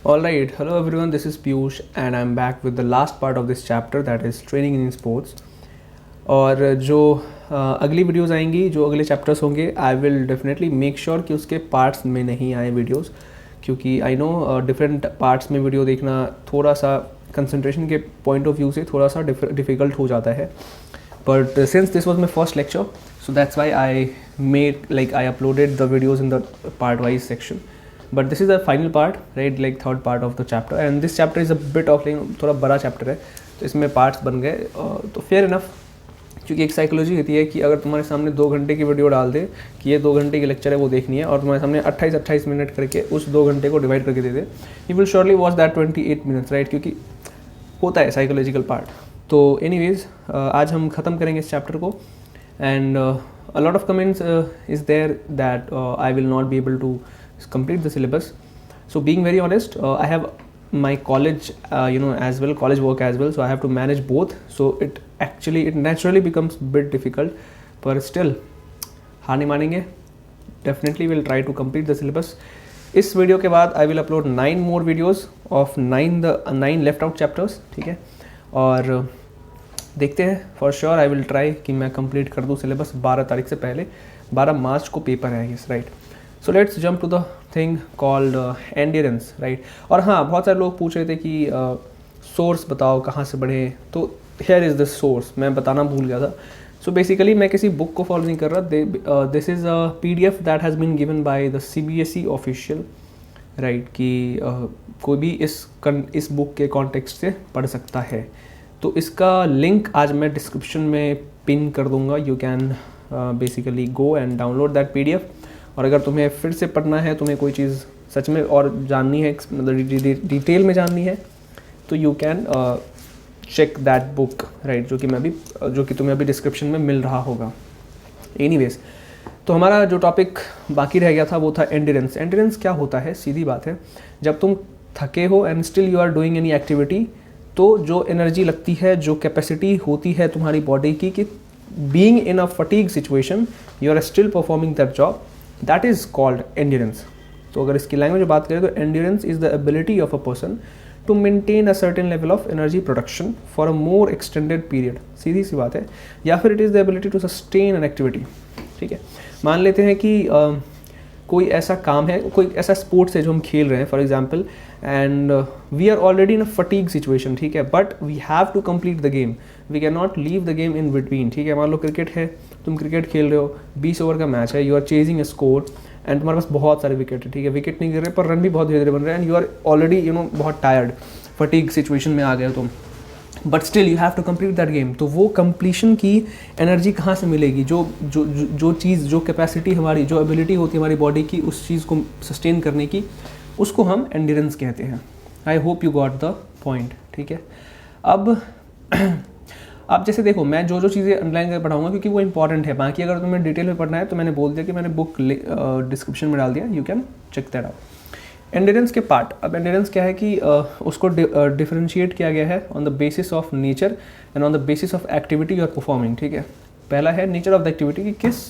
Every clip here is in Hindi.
All right, hello everyone. This is Piyush, and I'm back with the last part of this chapter, that is training in sports. और जो अगली वीडियोस आएंगी, जो अगले चैप्टर्स होंगे, I will definitely make sure कि उसके पार्ट्स में नहीं आए वीडियोस, क्योंकि आई नो डिफरेंट पार्ट्स में वीडियो देखना थोड़ा सा कंसंट्रेशन के पॉइंट ऑफ व्यू से थोड़ा सा डिफ़िकल्ट हो जाता है. But since this was my first lecture, so that's why I uploaded the videos in the part wise section. But this is the final part, right, like third part of the chapter, and this chapter is a bit of थोड़ा बड़ा चैप्टर है, तो इसमें पार्ट्स बन गए. तो फेयर इनफ, क्योंकि एक साइकोलॉजी होती है कि अगर तुम्हारे सामने 2 घंटे की वीडियो डाल दे कि ये 2 घंटे की लेक्चर है वो देखनी है, और तुम्हारे सामने 28 मिनट करके उस 2 घंटे को डिवाइड करके दे दे, you will surely watch that 28 minutes, right, क्योंकि होता है साइकोलॉजिकल पार्ट. तो एनीवेज आज हम ख़त्म करेंगे इस चैप्टर को, and a lot of comments is there that I will not be able to complete the syllabus. So being very honest, I have my college as well, college work as well, so I have to manage both. So it naturally becomes a bit difficult, but still हार नहीं मानेंगे. Definitely will try to complete the syllabus. इस वीडियो के बाद I will upload 9 more videos of 9 left out chapters, ठीक है. और देखते हैं, for sure I will try कि मैं कंप्लीट कर दूँ सिलेबस 12 तारीख से पहले. 12 मार्च को पेपर है इस, right. So let's jump to the thing called endurance, right. और हाँ, बहुत सारे लोग पूछ रहे थे कि सोर्स बताओ कहाँ से पढ़े, तो हियर इज़ द सोर्स. मैं बताना भूल गया था. सो बेसिकली मैं किसी बुक को फॉलो नहीं कर रहा. This is a PDF that has been given by the CBSE official, right, कि कोई भी इस बुक के कॉन्टेक्स्ट से पढ़ सकता है. तो इसका लिंक आज मैं डिस्क्रिप्शन में पिन कर दूंगा. You can basically go and download that PDF. और अगर तुम्हें फिर से पढ़ना है, तुम्हें कोई चीज़ सच में और जाननी है, मतलब डिटेल में जाननी है, तो you can check that book, right, जो कि तुम्हें अभी डिस्क्रिप्शन में मिल रहा होगा. एनीवेज, तो हमारा जो टॉपिक बाकी रह गया था वो था एंड्योरेंस. एंड्योरेंस क्या होता है? सीधी बात है, जब तुम थके हो and still you are doing any activity, तो जो एनर्जी लगती है, जो कैपेसिटी होती है तुम्हारी बॉडी की, कि being in a fatigue situation you are still performing that job, that is called endurance. तो अगर इसकी लैंग्वेज में बात करें तो endurance is the ability of a person to maintain a certain level of energy production for a more extended period. सीधी सी बात है. या फिर it is the ability to sustain an activity. ठीक है, मान लेते हैं कि कोई ऐसा काम है, कोई ऐसा स्पोर्ट्स है जो हम खेल रहे हैं for example, and we are already in a fatigue situation, ठीक है, but we have to complete the game. We can not leave the game in between. ठीक है, मान लो क्रिकेट है, तुम क्रिकेट खेल रहे हो, 20 ओवर का मैच है, you are chasing a score, and तुम्हारे पास बहुत सारे विकेट है. ठीक है, विकेट नहीं गिर रहे पर रन भी बहुत धीरे धीरे बन रहे हैं, एंड यू आर ऑलरेडी बहुत टायर्ड, फटीग सिचुएशन में आ गए हो तुम, but still you have to complete that game. तो वो कंप्लीशन की एनर्जी कहाँ से मिलेगी? जो चीज़, जो कैपेसिटी हमारी, जो एबिलिटी होती है हमारी बॉडी की उस चीज़ को सस्टेन करने की, उसको हम एंड्योरेंस कहते हैं. I hope you got the point. ठीक है, अब जैसे देखो, मैं जो चीज़ें अंडरलाइन कर पढ़ाऊंगा क्योंकि वो इंपॉर्टेंट है. बाकी अगर तुम्हें डिटेल में पढ़ना है तो मैंने बोल दिया कि मैंने बुक डिस्क्रिप्शन में डाल दिया, you can check that out. Endurance के पार्ट. अब एंड्योरेंस क्या है कि उसको डिफरेंशिएट किया गया है on the basis of nature and on the basis of activity you are performing. ठीक है, पहला है नेचर ऑफ द एक्टिविटी, कि किस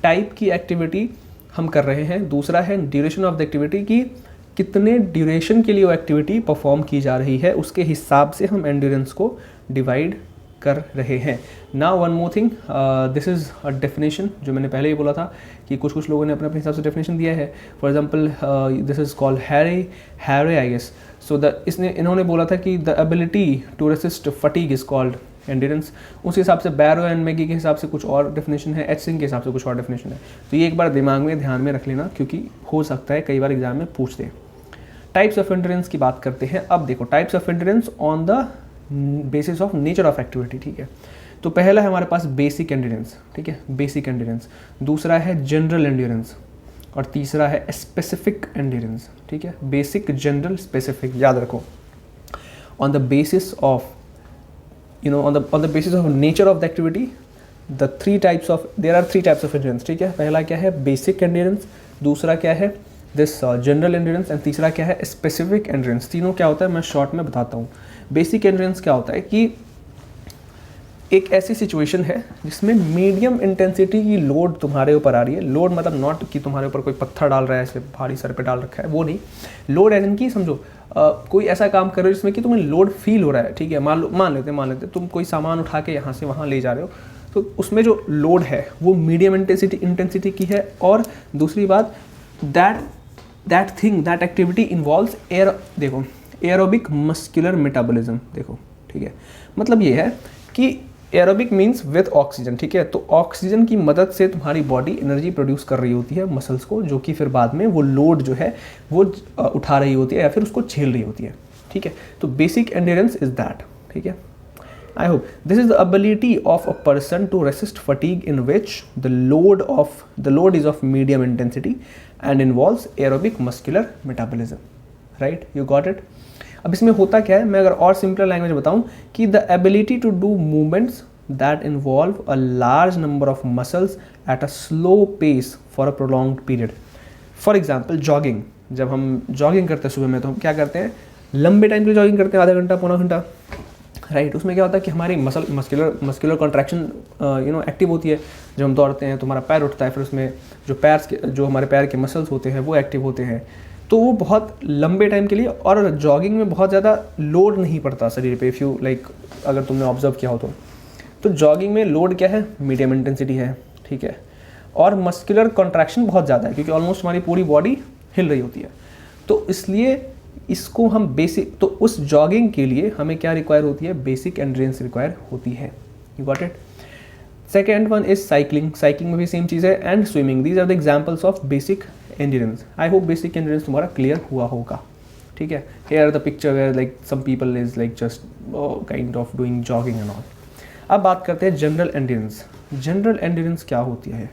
टाइप की एक्टिविटी हम कर रहे हैं. दूसरा है ड्यूरेशन ऑफ द एक्टिविटी, कि कितने ड्यूरेशन के लिए वो एक्टिविटी परफॉर्म की जा रही है, उसके हिसाब से हम एंड्योरेंस को डिवाइड कर रहे हैं. Now one more thing, this is a definition, जो मैंने पहले ही बोला था कि कुछ लोगों ने अपने अपने हिसाब से डेफिनेशन दिया है. For example this is called Harre I guess. So इन्होंने बोला था कि the ability to resist fatigue is called endurance. उस हिसाब से बैरो एंड मैगी के हिसाब से कुछ और डेफिनेशन है, एच सिंह के हिसाब से कुछ और डेफिनेशन है. तो ये एक बार दिमाग में ध्यान में रख लेना, क्योंकि हो सकता है कई बार एग्जाम में पूछते हैं. टाइप्स ऑफ एंड्योरेंस की बात करते हैं. अब देखो, types of endurance on the basis of nature of activity. ठीक है, तो पहला है हमारे पास बेसिक एंड्योरेंस. ठीक है, बेसिक एंड्योरेंस. दूसरा है जनरल एंड्योरेंस, और तीसरा है स्पेसिफिक एंड्योरेंस. ठीक है, बेसिक, जनरल, स्पेसिफिक, याद रखो. On the basis of on the basis of nature of the activity, there are three types of endurance. ठीक है, पहला क्या है? Basic endurance. दूसरा क्या है? This general endurance. एंड तीसरा क्या है? Specific endurance. तीनों क्या होता है मैं शॉर्ट में बताता हूँ. बेसिक एंड्योरेंस क्या होता है कि एक ऐसी सिचुएशन है जिसमें मीडियम इंटेंसिटी की लोड तुम्हारे ऊपर आ रही है। लोड मतलब नॉट कि तुम्हारे ऊपर कोई पत्थर डाल रहा है, ऐसे भारी सर पे डाल रखा है, वो नहीं। लोड एज इन की समझो कोई ऐसा काम कर रहे हो जिसमें कि तुम्हें लोड फील हो रहा है, ठीक है। मान लेते तुम कोई सामान उठा के यहाँ से वहाँ ले जा रहे हो, तो उसमें जो लोड है वो मीडियम इंटेंसिटी की है। और दूसरी बात, दैट एक्टिविटी इन्वॉल्व्स देखो एरोबिक मस्कुलर मेटाबॉलिज्म, देखो ठीक है। मतलब ये है कि एरोबिक मीन्स विद ऑक्सीजन, ठीक है। तो ऑक्सीजन की मदद से तुम्हारी बॉडी एनर्जी प्रोड्यूस कर रही होती है मसल्स को, जो कि फिर बाद में वो लोड जो है वो उठा रही होती है या फिर उसको झेल रही होती है, ठीक है। तो बेसिक एंड्योरेंस इज दैट, ठीक है। I hope this is the ability of a person to resist fatigue in which the load is of medium intensity and involves aerobic muscular metabolism, right? You got it? अब इसमें होता क्या है, मैं अगर और सिंपल लैंग्वेज में बताऊं कि the ability to do movements that involve a large number of muscles at a slow pace for a prolonged period. For example, jogging. जब हम जॉगिंग करते हैं सुबह में, तो हम क्या करते हैं, लंबे टाइम के लिए जॉगिंग करते हैं, आधा घंटा पौना घंटा, राइट। उसमें क्या होता है कि हमारी मस्कुलर कॉन्ट्रैक्शन एक्टिव होती है। जब हम दौड़ते हैं तो हमारा पैर उठता है, फिर उसमें जो हमारे पैर के मसल्स होते हैं वो एक्टिव होते हैं। तो वो बहुत लंबे टाइम के लिए, और जॉगिंग में बहुत ज़्यादा लोड नहीं पड़ता शरीर पे। इफ़ यू लाइक, अगर तुमने ऑब्जर्व किया हो तो जॉगिंग में लोड क्या है, मीडियम इंटेंसिटी है, ठीक है। और मस्कुलर कॉन्ट्रैक्शन बहुत ज़्यादा है, क्योंकि ऑलमोस्ट हमारी पूरी बॉडी हिल रही होती है। तो इसलिए इसको हम बेसिक, तो उस जॉगिंग के लिए हमें क्या रिक्वायर होती है, बेसिक एंड्योरेंस रिक्वायर होती है। You got it. Second one is cycling में भी सेम चीज़ है, and swimming. These are the examples of basic endurance. I hope basic endurance तुम्हारा क्लियर हुआ होगा, ठीक है। Here the picture were like some people is like just kind of doing jogging and all. अब बात करते हैं जनरल एंड्योरेंस। जनरल एंड्योरेंस क्या होती है,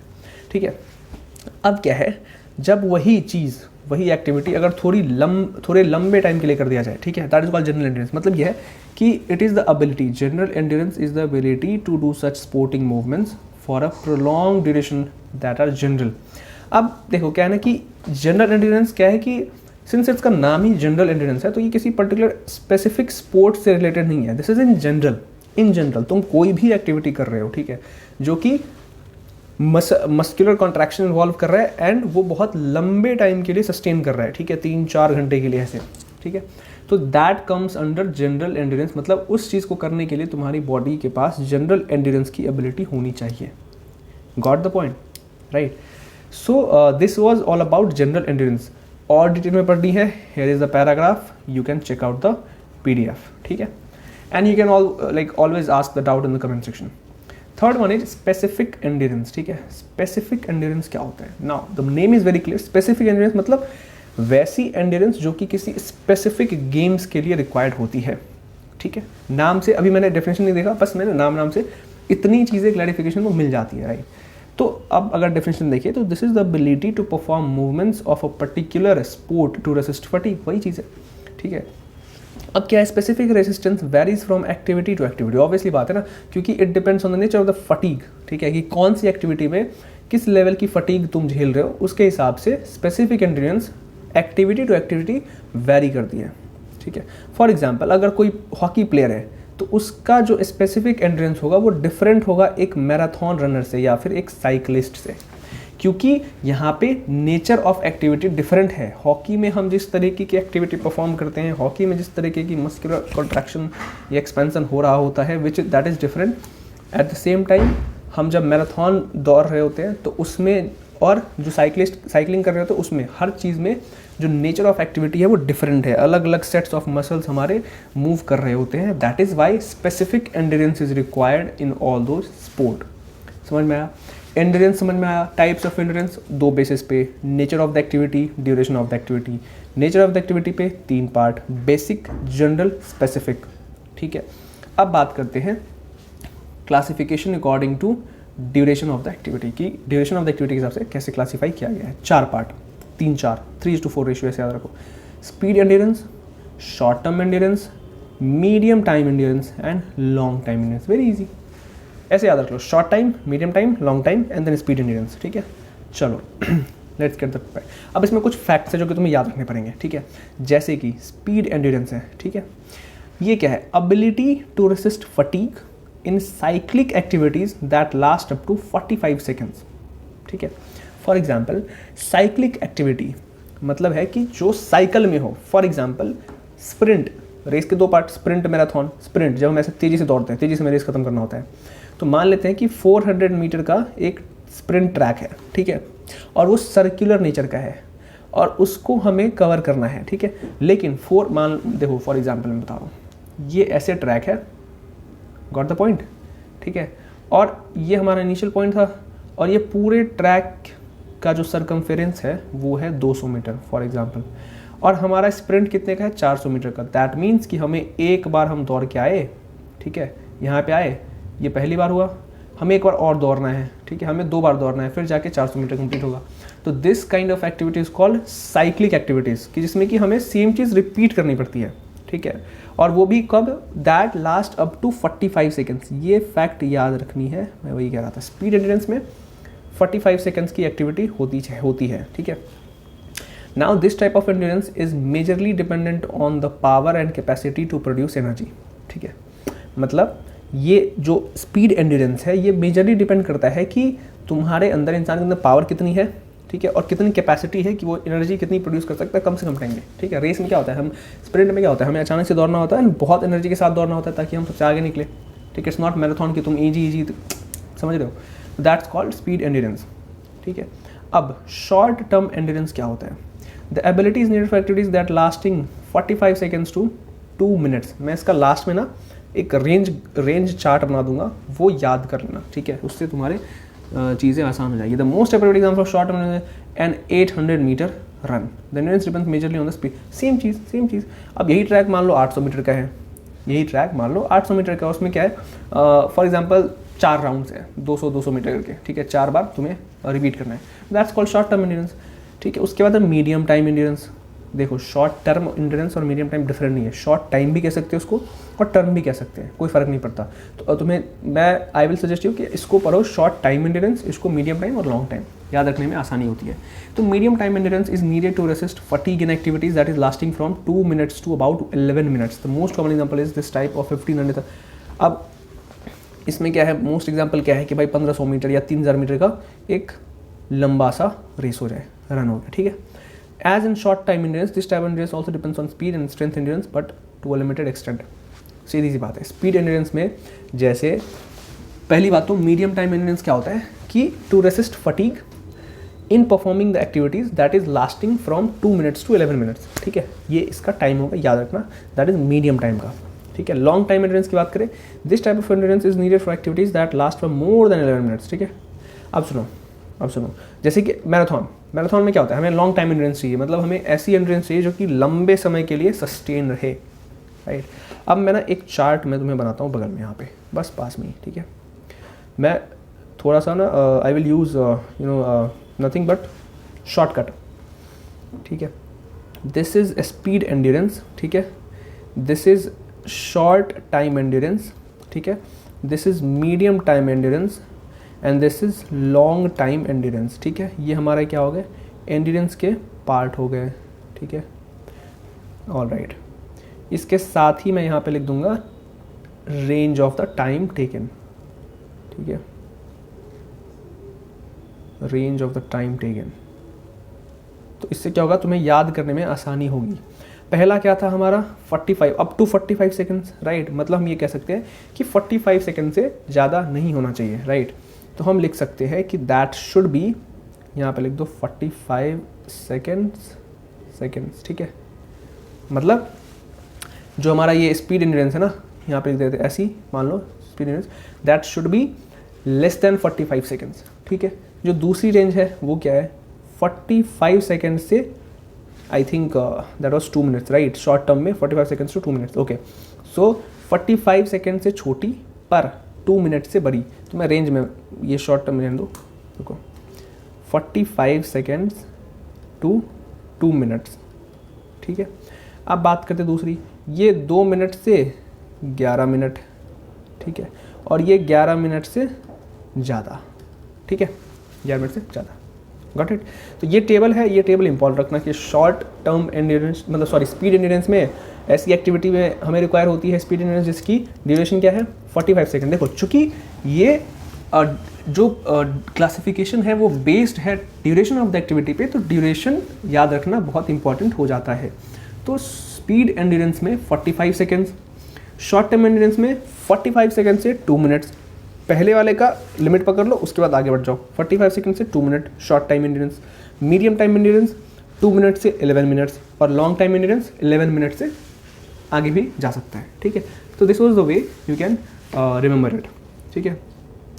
ठीक है। अब क्या है, जब वही एक्टिविटी अगर थोड़े लंबे टाइम के लिए कर दिया जाए, ठीक है, that is called general endurance. मतलब यह है कि it is the ability, general endurance is the ability to do such sporting movements for a prolong duration that are general. अब देखो क्या है ना कि जनरल एंड्योरेंस क्या है कि सिंस इसका नाम ही जनरल एंड्योरेंस है, तो ये किसी पर्टिकुलर स्पेसिफिक स्पोर्ट से रिलेटेड नहीं है। दिस इज इन जनरल तुम कोई भी एक्टिविटी कर रहे हो, ठीक है, जो कि मस्कुलर कॉन्ट्रैक्शन इन्वॉल्व कर रहा है एंड वो बहुत लंबे टाइम के लिए सस्टेन कर रहा है, ठीक है, 3-4 घंटे के लिए ऐसे, ठीक है। तो that comes under general endurance. मतलब उस चीज़ को करने के लिए तुम्हारी बॉडी के पास जनरल एंड्योरेंस की एबिलिटी होनी चाहिए। Got the point, right. So this was all about general endurance. और डिटेल में पढ़नी है, here is the paragraph, you can check out the PDF, ठीक है। And you can always ask the doubt in the comment section. Third one is specific endurance, ठीक है। स्पेसिफिक एंड्योरेंस क्या होता है, now the name is very clear. Specific endurance मतलब वैसी एंड्योरेंस जो कि किसी स्पेसिफिक गेम्स के लिए रिक्वायर्ड होती है, ठीक है। नाम से, अभी मैंने डेफिनेशन नहीं देखा, बस मैंने नाम से इतनी चीज़ें क्लैरिफिकेशन को मिल जाती है, राइट। तो अब अगर डेफिनेशन देखिए तो this is the ability to perform movements of a particular sport to resist fatigue, वही चीज़ है, ठीक है। अब क्या है, specific resistance varies from activity to activity. Obviously बात है ना, क्योंकि it depends on the nature of the fatigue, ठीक है, कि कौन सी एक्टिविटी में किस लेवल की फटीग तुम झेल रहे हो, उसके हिसाब से specific endurance activity to activity vary करती है, ठीक है। फॉर एग्जाम्पल, अगर कोई हॉकी प्लेयर है तो उसका जो स्पेसिफिक एंड्योरेंस होगा वो डिफरेंट होगा एक मैराथन रनर से या फिर एक साइकिलिस्ट से, क्योंकि यहाँ पे नेचर ऑफ एक्टिविटी डिफरेंट है। हॉकी में हम जिस तरीके की एक्टिविटी परफॉर्म करते हैं, हॉकी में जिस तरीके की मस्कुलर कॉन्ट्रैक्शन या एक्सपेंशन हो रहा होता है, which that is different. At the same time हम जब मैराथन दौड़ रहे होते हैं तो उसमें, और जो साइकिलिंग कर रहे होते हैं उसमें, हर चीज़ में जो नेचर ऑफ एक्टिविटी है वो डिफरेंट है। अलग अलग सेट्स ऑफ मसल्स हमारे मूव कर रहे होते हैं। That is why specific endurance is required in all दो स्पोर्ट। समझ में आया? एंड्योरेंस समझ में आया। टाइप्स ऑफ एंड्योरेंस 2 बेसिस पे, nature of the activity, duration of the activity. Nature of the activity पे 3 पार्ट, बेसिक, जनरल, स्पेसिफिक, ठीक है। अब बात करते हैं classification according to duration of the activity की। ड्यूरेशन ऑफ द एक्टिविटी के हिसाब से कैसे क्लासीफाई किया गया है, 4 पार्ट, 3:4 रेशियो ऐसे याद रखो। Speed endurance, short term endurance, medium time endurance and long time endurance. Very easy, ऐसे याद रख लो, short time, medium time, long time and then speed endurance, ठीक है। चलो लेट्स गेट द फैक्ट। अब इसमें कुछ फैक्ट्स है जो कि तुम्हें याद रखने पड़ेंगे, ठीक है। जैसे कि स्पीड एंड्योरेंस है, ठीक है, ये क्या है, ability to resist fatigue in cyclic activities that last up to 45 seconds. ठीक है, फॉर एग्जाम्पल साइक्लिक एक्टिविटी मतलब है कि जो साइकिल में हो। फॉर एग्जाम्पल स्प्रिंट, रेस के दो पार्ट, स्प्रिंट मैराथन। स्प्रिंट जब हम ऐसे तेज़ी से दौड़ते हैं, तेज़ी से में रेस खत्म करना होता है, तो मान लेते हैं कि 400 मीटर का एक स्प्रिंट ट्रैक है, ठीक है, और वो सर्कुलर नेचर का है और उसको हमें कवर करना है, ठीक है। लेकिन देखो फॉर एग्जाम्पल मैं बता रहा हूँ, ये ऐसे ट्रैक है, गॉट द पॉइंट, ठीक है, और ये हमारा इनिशियल पॉइंट था, और ये पूरे ट्रैक का जो सरकमफेरेंस है वो है 200 मीटर फॉर एग्जांपल, और हमारा स्प्रिंट कितने का है, 400 मीटर का। दैट मीन्स कि हमें एक बार हम दौड़ के आए, ठीक है, यहाँ पे आए, ये पहली बार हुआ, हमें एक बार और दौड़ना है, ठीक है, हमें 2 बार दौड़ना है, फिर जाके 400 मीटर कंप्लीट होगा। तो this kind of activity is called cyclic activities, कि जिसमें कि हमें सेम चीज़ रिपीट करनी पड़ती है, ठीक है, और वो भी कब, that last up to 45 seconds. ये फैक्ट याद रखनी है, मैं वही कह रहा था, स्पीड एंड्योरेंस में 45 सेकेंड्स की एक्टिविटी होती है, ठीक है। Now this type of endurance is majorly dependent on the power and capacity to produce energy, ठीक है। मतलब ये जो स्पीड एंड्योरेंस है ये मेजरली डिपेंड करता है कि तुम्हारे अंदर, इंसान के अंदर पावर कितनी है, ठीक है, और कितनी कैपेसिटी है कि वो एनर्जी कितनी प्रोड्यूस कर सकता है कम से कम टाइम में, ठीक है। रेस में क्या होता है, हम स्प्रिंट में क्या होता है, हमें अचानक से दौड़ना होता है, बहुत एनर्जी के साथ दौड़ना होता है ताकि हम सबसे आगे निकले, ठीक है। इट्स नॉट मैराथन कि तुम इजी समझ रहे हो, दैट्स कॉल्ड स्पीड एंड्योरेंस, ठीक है। अब शॉर्ट टर्म एंड्योरेंस क्या होता है, the ability is needed for activities that lasting 45 seconds to 2 minutes. मैं इसका लास्ट में ना एक रेंज चार्ट बना दूंगा, वो याद कर लेना, ठीक है, उससे तुम्हारे चीज़ें आसान हो जाएगी। The most appropriate example of short term an 800 meter run, the endurance depends majorly on the speed. Same चीज़। अब यही ट्रैक मान लो 800 मीटर का है, यही ट्रैक मान लो 800 मीटर का, उसमें क्या है, फॉर एग्जाम्पल 4 राउंड्स है, 200 मीटर करके, ठीक है, 4 बार तुम्हें रिपीट करना है, that's called short term endurance, ठीक है। उसके बाद मीडियम टाइम एंड्योरेंस। देखो शॉर्ट टर्म एंड्योरेंस और मीडियम टाइम डिफरेंट नहीं है, शॉर्ट टाइम भी कह सकते हो उसको और टर्म भी कह सकते हैं, कोई फ़र्क नहीं पड़ता। तो तुम्हें आई विल सजेस्ट यू कि इसको पढ़ो शॉर्ट टाइम एंड्योरेंस, इसको मीडियम टाइम और लॉन्ग टाइम, याद रखने में आसानी होती है। तो medium time endurance is needed to resist fatigue in activities that is lasting from 2 minutes to about 11 minutes. The most common example is this type of 1500। अब इसमें क्या है, मोस्ट एग्जाम्पल क्या है कि भाई 1500 मीटर या 3000 मीटर का एक लंबा सा रेस हो जाए, रन हो गया, ठीक है। As in short time endurance, this type of endurance also depends on speed and strength endurance, but to a limited extent. सीधी सी बात है, स्पीड एंड्योरेंस में जैसे पहली बात तो मीडियम टाइम एंड्योरेंस क्या होता है कि to resist fatigue in performing the activities that is lasting from 2 minutes to 11 minutes, ठीक है, ये इसका टाइम होगा, याद रखना, दैट इज मीडियम टाइम का, ठीक है। लॉन्ग टाइम एंड्योरेंस की बात करें, this type of endurance is needed for activities that last for more then 11 minutes, ठीक है। अब सुनो, जैसे कि मैराथन में क्या होता है, हमें लॉन्ग टाइम एंड्योरेंस चाहिए, मतलब हमें ऐसी एंड्योरेंस चाहिए जो कि लंबे समय के लिए सस्टेन रहे, राइट। अब मैं ना एक चार्ट मैं तुम्हें बनाता हूँ बगल में, यहाँ पे बस पास में ही, ठीक है। मैं थोड़ा सा ना I will use nothing but shortcut, ठीक है। दिस इज स्पीड एंड्योरेंस, ठीक है, this is short time endurance, ठीक है, this is medium time endurance and this is long time endurance, ठीक है। ये हमारा क्या हो गए, एंड्योरेंस के पार्ट हो गए, ठीक है, ऑल राइट। इसके साथ ही मैं यहाँ पे लिख दूंगा range of the time taken, ठीक है, range of the time taken. तो इससे क्या होगा, तुम्हें याद करने में आसानी होगी। पहला क्या था हमारा 45 अप टू 45 सेकेंड्स, राइट, मतलब हम ये कह सकते हैं कि 45 सेकेंड से ज़्यादा नहीं होना चाहिए, राइट। तो हम लिख सकते हैं कि दैट शुड बी, यहाँ पे लिख दो 45 सेकेंड्स, ठीक है। मतलब जो हमारा ये स्पीड एंड्योरेंस है ना, यहाँ पे लिख देते ऐसी, मान लो speed endurance that should be less than 45 seconds, ठीक है। जो दूसरी रेंज है वो क्या है, 45 सेकेंड से I think that was 2 minutes, right, short term में 45 seconds to 2 minutes, okay. So 45 second से छोटी पर 2 मिनट से बड़ी, तो मैं रेंज में ये शॉर्ट टर्म में रहने दो, देखो 45 सेकेंड्स टू 2 मिनट्स, ठीक है। अब बात करते दूसरी, ये 2 मिनट से 11 मिनट, ठीक है, और ये 11 मिनट से ज़्यादा, ठीक है, 11 मिनट से ज़्यादा, गॉट इट। तो ये टेबल है, ये टेबल इंपॉर्टेंट रखना कि शॉर्ट टर्म एंड्योरेंस, मतलब सॉरी स्पीड एंड्योरेंस में ऐसी एक्टिविटी में हमें रिक्वायर होती है स्पीड एंड्योरेंस जिसकी ड्यूरेशन क्या है 45 सेकेंड। देखो चूँकि ये जो क्लासिफिकेशन है वो बेस्ड है ड्यूरेशन ऑफ द एक्टिविटी पे, तो ड्यूरेशन याद रखना बहुत इंपॉर्टेंट हो जाता है। तो स्पीड एंड्योरेंस में 45 सेकेंड्स, शॉर्ट टर्म एंड्योरेंस में 45 सेकेंड से 2 मिनट्स। पहले वाले का लिमिट पकड़ लो, उसके बाद आगे बढ़ जाओ। 45 सेकेंड से 2 minute short time endurance, medium time endurance 2 minute से 11 मिनट्स, और लॉन्ग टाइम एंड्योरेंस 11 मिनट से आगे भी जा सकता है। ठीक है, तो this was the way you can remember it. ठीक है,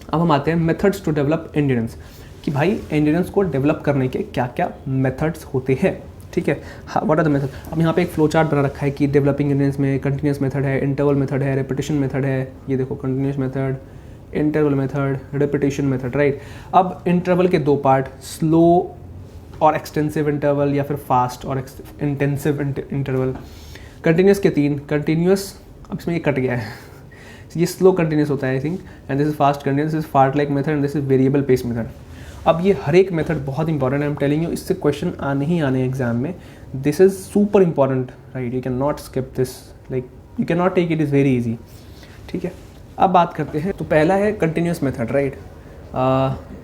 अब हम आते हैं मेथड्स टू डेवलप एंड्योरेंस, कि भाई एंड्योरेंस को डेवलप करने के क्या क्या मेथड्स होते हैं। ठीक है, व्हाट आर द मेथड। अब यहाँ पे एक फ्लो चार्ट बना रखा है कि डेवलपिंग एंड्योरेंस में कंटिन्यूस मेथड है, इंटरवल मेथड है, रेपिटेशन मेथड है। ये देखो continuous method, interval method, repetition method, right. अब इंटरवल के 2 पार्ट, स्लो और एक्सटेंसिव इंटरवल या फिर फास्ट और इंटेंसिव इंटरवल। कंटिन्यूस के 3, कंटिन्यूस, अब इसमें ये कट गया है, ये स्लो कंटिन्यूस होता है I think, and this is fast continuous, this is fartlek method, and this is variable pace method. अब ये हर एक मेथड बहुत इंपॉर्टेंट है, आई एम टेलिंग यू, इससे क्वेश्चन आने ही आने एग्जाम में। This is super important, right, you can not skip this, like you can not take it, is very easy. ठीक है, अब बात करते हैं। तो पहला है continuous method, right.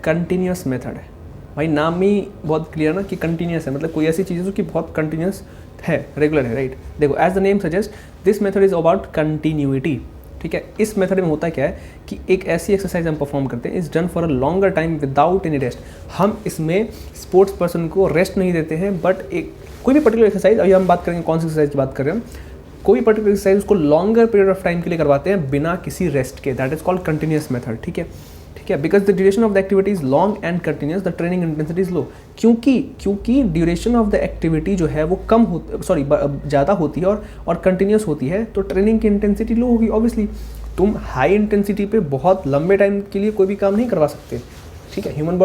Continuous method है भाई, नाम ही बहुत क्लियर ना कि कंटिन्यूस है, मतलब कोई ऐसी चीज़ है जो कि बहुत कंटिन्यूस है, रेगुलर है, राइट। देखो as the name suggest, this method is about continuity. ठीक है, इस मेथड में होता क्या है कि एक ऐसी एक्सरसाइज हम परफॉर्म करते हैं, is done for a longer time without any rest. हम इसमें स्पोर्ट्स पर्सन को रेस्ट नहीं देते हैं, बट एक कोई भी पर्टिकुलर एक्सरसाइज, अभी हम बात करेंगे कौन सी एक्सरसाइज की बात कर रहे हैं, कोई पर्टिकुलर एक्सरसाइज उसको लॉन्गर पीरियड ऑफ टाइम के लिए करवाते हैं बिना किसी रेस्ट के, that is called continuous method. ठीक है, ठीक है, because the duration of the activity is long and continuous, the training intensity is low. क्योंकि ड्यूरेशन ऑफ द एक्टिविटी जो है वो कम हो, सॉरी ज़्यादा होती है और कंटिन्यूस होती है, तो ट्रेनिंग की इंटेंसिटी लो होगी ऑब्वियसली। तुम हाई इंटेंसिटी पे बहुत लंबे टाइम के लिए कोई भी काम नहीं करवा सकते। ठीक है, human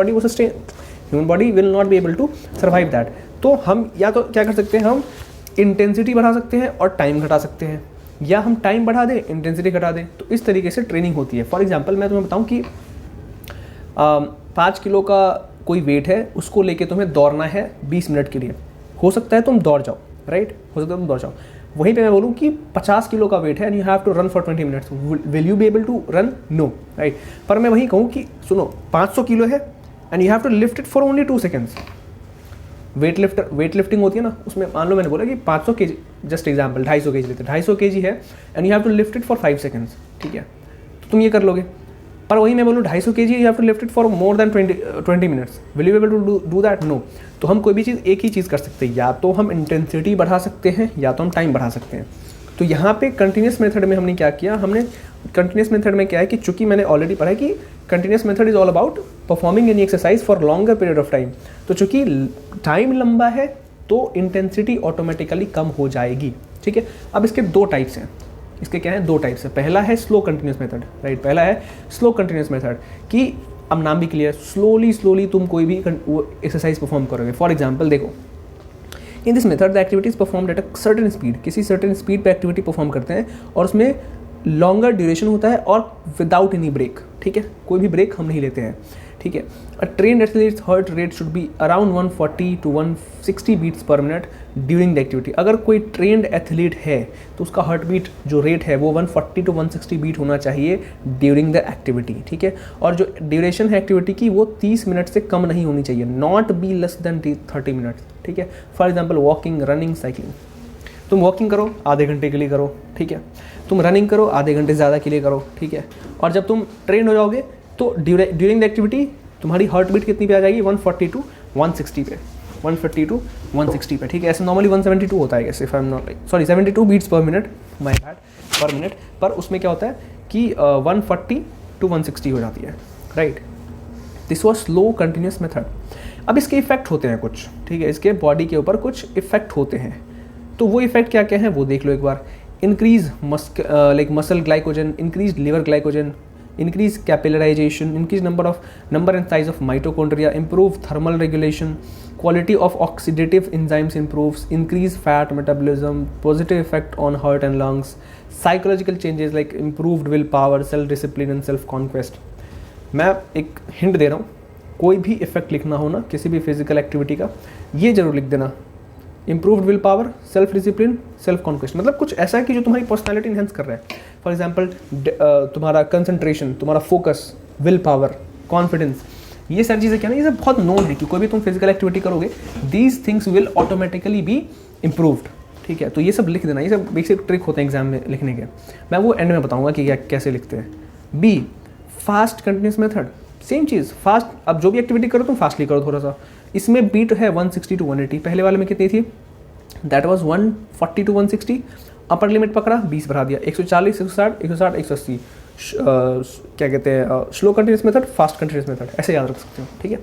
body will not be able to survive that. तो हम या तो क्या कर सकते हैं, हम इंटेंसिटी बढ़ा सकते हैं और टाइम घटा सकते हैं, या हम टाइम बढ़ा दें इंटेंसिटी घटा दें। तो इस तरीके से ट्रेनिंग होती है। फॉर एग्जाम्पल मैं तुम्हें बताऊँ कि 5 किलो का कोई वेट है, उसको लेके तुम्हें दौड़ना है 20 मिनट के लिए। हो सकता है तुम दौड़ जाओ, राइट, हो सकता है तुम दौड़ जाओ। वहीं पे मैं बोलूँ कि 50 किलो का वेट है and you have to run for 20 minutes, will you be able to run? No, right. पर मैं वहीं कहूँ कि सुनो 500 किलो है and you have to lift it for only 2 seconds. Weight lifting होती है ना, उसमें मान लो मैंने बोला कि 500 केजी, जस्ट एग्जाम्पल 250 केजी लेते हैं, 250 केजी है and you have to lift it for 5 seconds. ठीक है, तो तुम ये कर लोगे। पर वहीं मैं बोलूँ 250 KG you have to lift it for more than 20 minutes, will you be able to do that? No. तो हम कोई भी चीज़ एक ही चीज़ कर सकते हैं, या तो हम इंटेंसिटी बढ़ा सकते हैं या तो हम टाइम बढ़ा सकते हैं। तो यहाँ पे कंटिन्यूस मेथड में हमने क्या किया, हमने कंटिन्यूस मेथड में क्या है कि चूंकि मैंने ऑलरेडी पढ़ा है कि continuous method is all about performing any exercise for longer period of time. तो चूंकि टाइम लंबा है तो इंटेंसिटी ऑटोमेटिकली कम हो जाएगी। ठीक है, अब इसके 2 टाइप्स हैं। इसके क्या है, 2 टाइप्स है। पहला है स्लो कंटिन्यूस मेथड, राइट, पहला है स्लो कंटिन्यूस मेथड कि अब नाम भी क्लियर, स्लोली तुम कोई भी एक्सरसाइज परफॉर्म करोगे। फॉर एग्जाम्पल देखो, in this method the activity is performed at a certain speed, किसी सर्टेन स्पीड पे एक्टिविटी परफॉर्म करते हैं और उसमें लॉन्गर ड्यूरेशन होता है और विदाउट एनी ब्रेक। ठीक है, कोई भी ब्रेक हम नहीं लेते हैं। ठीक है, a trained athlete's heart rate should be around 140 to 160 beats per minute during the activity. अगर कोई ट्रेंड एथलीट है तो उसका हार्ट बीट जो रेट है वो 140 to 160 बीट होना चाहिए ड्यूरिंग द एक्टिविटी। ठीक है, और जो ड्यूरेशन है एक्टिविटी की वो 30 मिनट से कम नहीं होनी चाहिए, not be less than 30 minutes. ठीक है, for example walking, running, cycling. तुम वॉकिंग करो आधे घंटे के लिए करो, ठीक है, तुम रनिंग करो आधे घंटे ज़्यादा के लिए करो, ठीक है, और जब तुम ट्रेन हो जाओगे तो ड्यूरिंग द एक्टिविटी तुम्हारी हार्ट बीट कितनी पे आ जाएगी, 140 to 160 पे, 140 to 160 पे। ठीक है, ऐसे नॉर्मली 172 होता है, if I am not, sorry 72 beats per minute, my bad, per minute. पर उसमें क्या होता है कि 140 to 160 हो जाती है, right. This was slow continuous method. अब इसके इफेक्ट होते हैं कुछ, ठीक है, इसके बॉडी के ऊपर कुछ इफेक्ट होते हैं। तो वो इफेक्ट क्या क्या है वो देख लो एक बार। Increase muscle glycogen, increase liver glycogen, increase capillarization, increase number and size of mitochondria, improve thermal regulation, quality of oxidative enzymes improves, increase fat metabolism, positive effect on heart and lungs, psychological changes like improved willpower, self discipline and self conquest। मैं एक हिंट दे रहा हूँ, कोई भी इफेक्ट लिखना हो ना किसी भी फिजिकल एक्टिविटी का, ये जरूर लिख देना, improved will power, self discipline, self conquest, मतलब कुछ ऐसा है कि जो तुम्हारी पर्सनैलिटी इन्हेंस कर रहा है। फॉर एग्जाम्पल तुम्हारा कंसंट्रेशन, तुम्हारा फोकस, विल पावर, कॉन्फिडेंस, ये सारी चीज़ें क्या ना, ये सब बहुत नोन है कि कोई भी तुम फिजिकल एक्टिविटी करोगे these things will automatically be improved. ठीक है, तो ये सब लिख देना, ये सब बेसिक ट्रिक होते हैं एग्जाम में लिखने के, मैं वो एंड में बताऊंगा कि कैसे लिखते हैं। B, fast continuous method, same चीज़, फास्ट, अब जो भी एक्टिविटी करो तुम फास्टली करो थोड़ा सा। इसमें बीट है 160 to 180, पहले वाले में कितनी थी, that was 140 to 160, upper limit पकड़ा 20 बढ़ा दिया, 140, 160, 160, 180, क्या कहते हैं, slow continuous method, fast continuous method, ऐसे याद रख सकते हो। ठीक है,